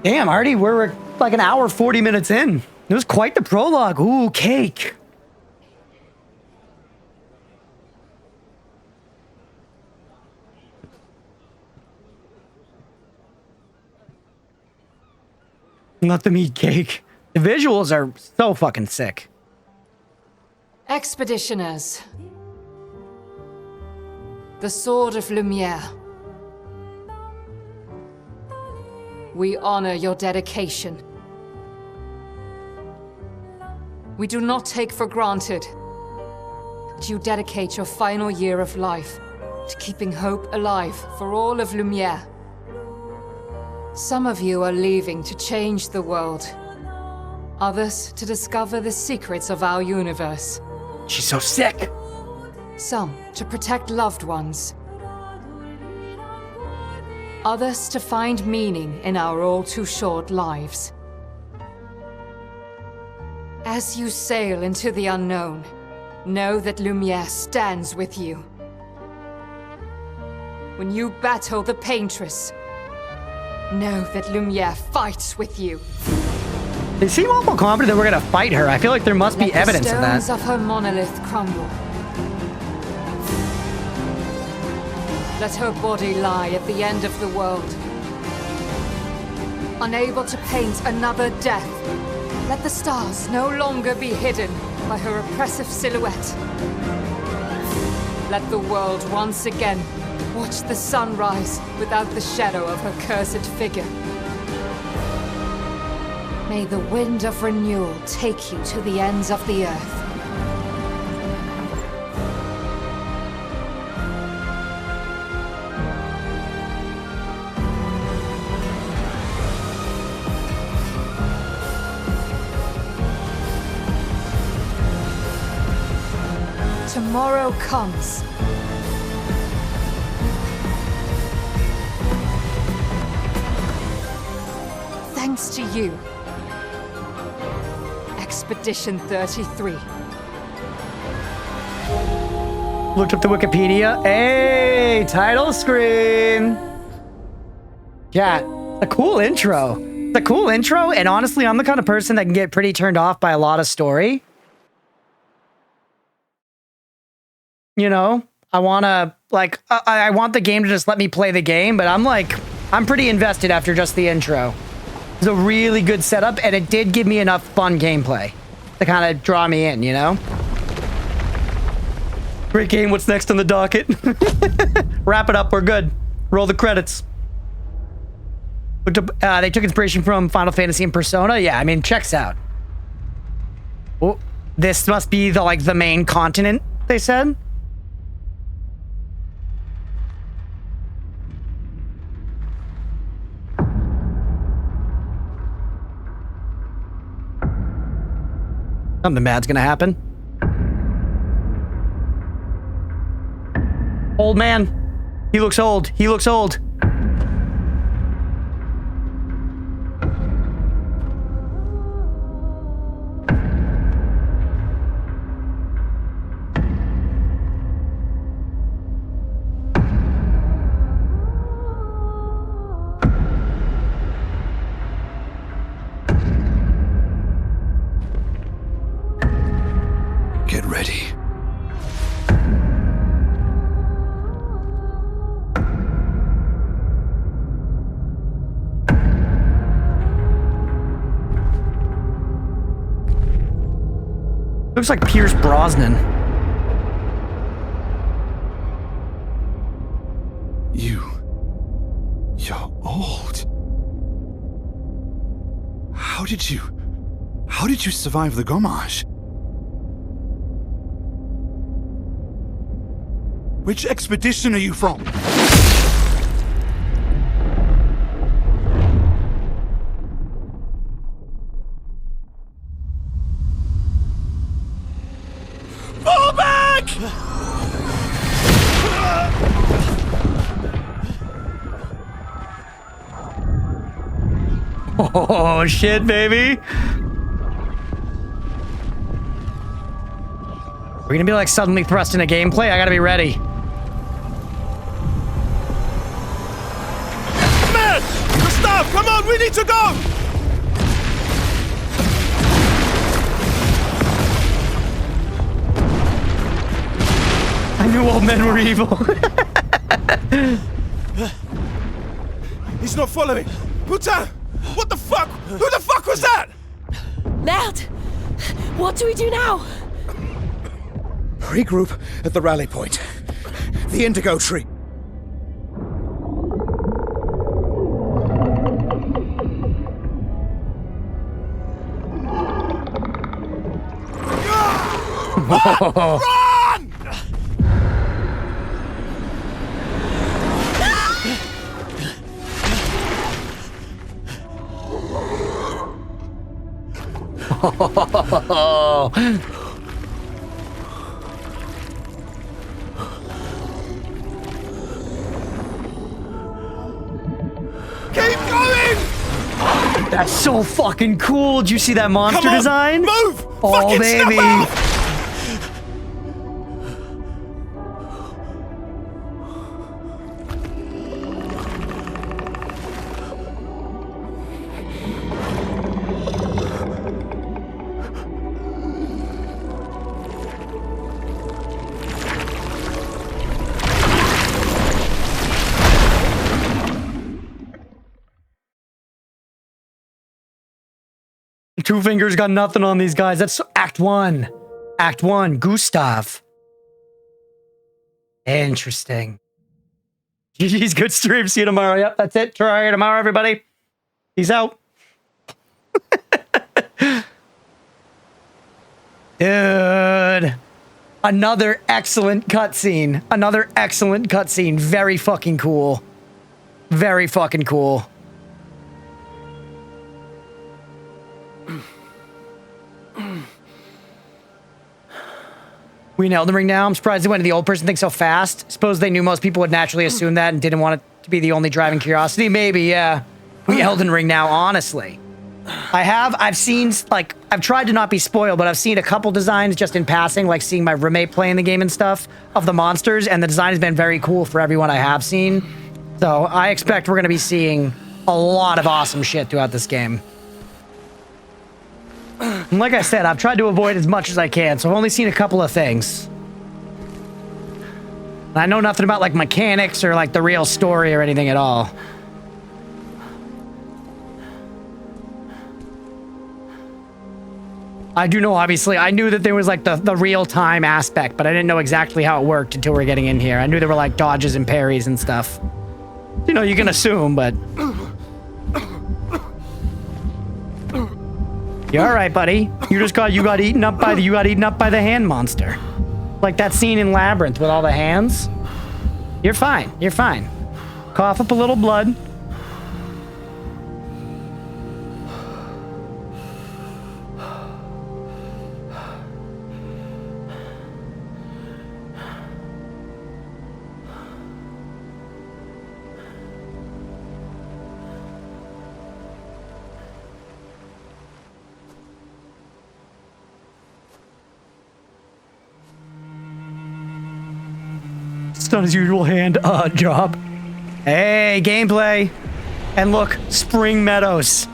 Damn, already we're like an hour, 40 minutes in. It was quite the prologue. Ooh, cake. Let them eat cake. The visuals are so fucking sick. Expeditioners. The Sword of Lumiere. We honor your dedication. We do not take for granted that you dedicate your final year of life to keeping hope alive for all of Lumiere. Some of you are leaving to change the world. Others to discover the secrets of our universe. She's so sick. Some to protect loved ones. Others to find meaning in our all too short lives. As you sail into the unknown, know that Lumiere stands with you. When you battle the Paintress, know that Lumiere fights with you. They seem awful confident that we're gonna fight her. I feel like there must be evidence of that. Let the stones of her monolith crumble. Let her body lie at the end of the world. Unable to paint another death, let the stars no longer be hidden by her oppressive silhouette. Let the world once again watch the sun rise without the shadow of her cursed figure. May the wind of renewal take you to the ends of the earth. Tomorrow comes. Thanks to you. Expedition 33. Looked up the Wikipedia. Hey, title screen. Yeah, a cool intro. It's a cool intro, and honestly, I'm the kind of person that can get pretty turned off by a lot of story. You know, I want to, like, I want the game to just let me play the game, but I'm pretty invested after just the intro. It's a really good setup, and it did give me enough fun gameplay to kind of draw me in, you know? Great game. What's next on the docket? Wrap it up. We're good. Roll the credits. They took inspiration from Final Fantasy and Persona. Yeah, I mean, checks out. Oh, this must be the main continent, they said. Something bad's gonna happen. Old man. He looks old. He looks old. Get ready. Looks like Pierce Brosnan. You're old. How did you survive the Gomage? Which expedition are you from? Fall back! Oh, shit, baby. We're gonna be like suddenly thrust into gameplay. I gotta be ready. Man! Gustav, come on, we need to go! I knew old men were evil. He's not following. Putain! What the fuck? Who the fuck was that? Merde! What do we do now? Regroup at the rally point. The indigo tree. Run! Keep going! That's so fucking cool. Did you see that monster Come on, design? Move! Oh, Fucking baby. step out! Two Fingers got nothing on these guys. That's Act 1. Act 1, Gustav. Interesting. GG's, good stream. See you tomorrow. Yep, that's it. Try tomorrow, everybody. Peace out. Dude. Another excellent cutscene. Another excellent cutscene. Very fucking cool. Very fucking cool. We in Elden Ring now? I'm surprised they went to the old person thing so fast. Suppose they knew most people would naturally assume that and didn't want it to be the only driving curiosity. Maybe, yeah. We Elden Ring now, honestly. I've seen, like, I've tried to not be spoiled, but I've seen a couple designs just in passing, like seeing my roommate playing the game and stuff, of the monsters, and the design has been very cool for everyone I have seen. So I expect we're going to be seeing a lot of awesome shit throughout this game. And like I said, I've tried to avoid as much as I can, so I've only seen a couple of things. I know nothing about, like, mechanics or, like, the real story or anything at all. I do know, obviously, I knew that there was, like, the real-time aspect, but I didn't know exactly how it worked until we were getting in here. I knew there were, like, dodges and parries and stuff. You know, you can assume, but... You're all right, buddy. You got eaten up by the hand monster. Like that scene in Labyrinth with all the hands. You're fine. You're fine. Cough up a little blood. It's not his usual hand job. Hey, gameplay. And look, Spring Meadows.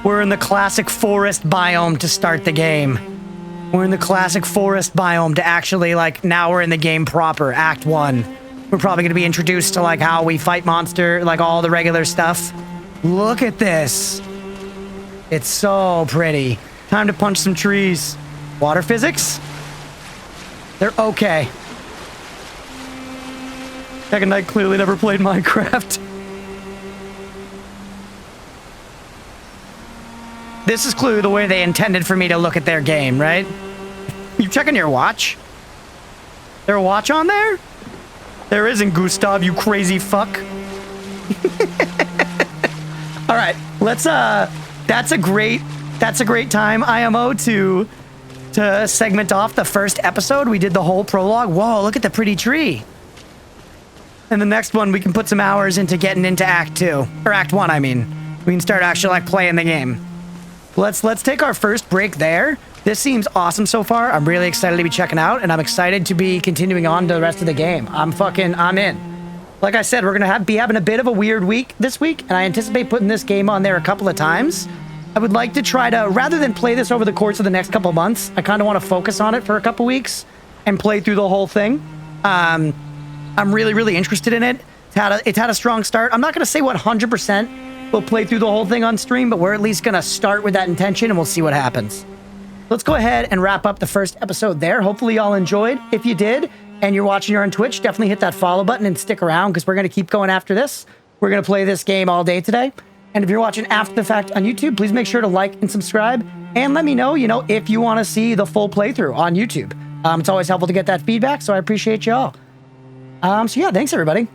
We're in the classic forest biome to start the game. We're in the classic forest biome to actually, like, now we're in the game proper, Act 1. We're probably going to be introduced to, like, how we fight monster, like, all the regular stuff. Look at this. It's so pretty. Time to punch some trees. Water physics? They're okay. Second Knight clearly never played Minecraft. This is clearly the way they intended for me to look at their game, right? You checking your watch? There a watch on there? There isn't, Gustav, you crazy fuck. All right, let's that's a great time, IMO, to segment off the first episode. We did the whole prologue. Whoa, look at the pretty tree. And the next one, we can put some hours into getting into Act 2. Or Act 1, I mean. We can start actually, like, playing the game. Let's take our first break there. This seems awesome so far. I'm really excited to be checking out, and I'm excited to be continuing on to the rest of the game. I'm in. Like I said, we're going to be having a bit of a weird week this week, and I anticipate putting this game on there a couple of times. I would like to try to, rather than play this over the course of the next couple of months, I kind of want to focus on it for a couple weeks and play through the whole thing. I'm really, really interested in it. It's had a strong start. I'm not going to say 100% we'll play through the whole thing on stream, but we're at least going to start with that intention, and we'll see what happens. Let's go ahead and wrap up the first episode there. Hopefully y'all enjoyed. If you did, and you're watching here on Twitch, definitely hit that follow button and stick around, because we're going to keep going after this. We're going to play this game all day today. And if you're watching after the fact on YouTube, please make sure to like and subscribe, and let me know, if you want to see the full playthrough on YouTube. It's always helpful to get that feedback, so I appreciate y'all. So yeah, thanks everybody.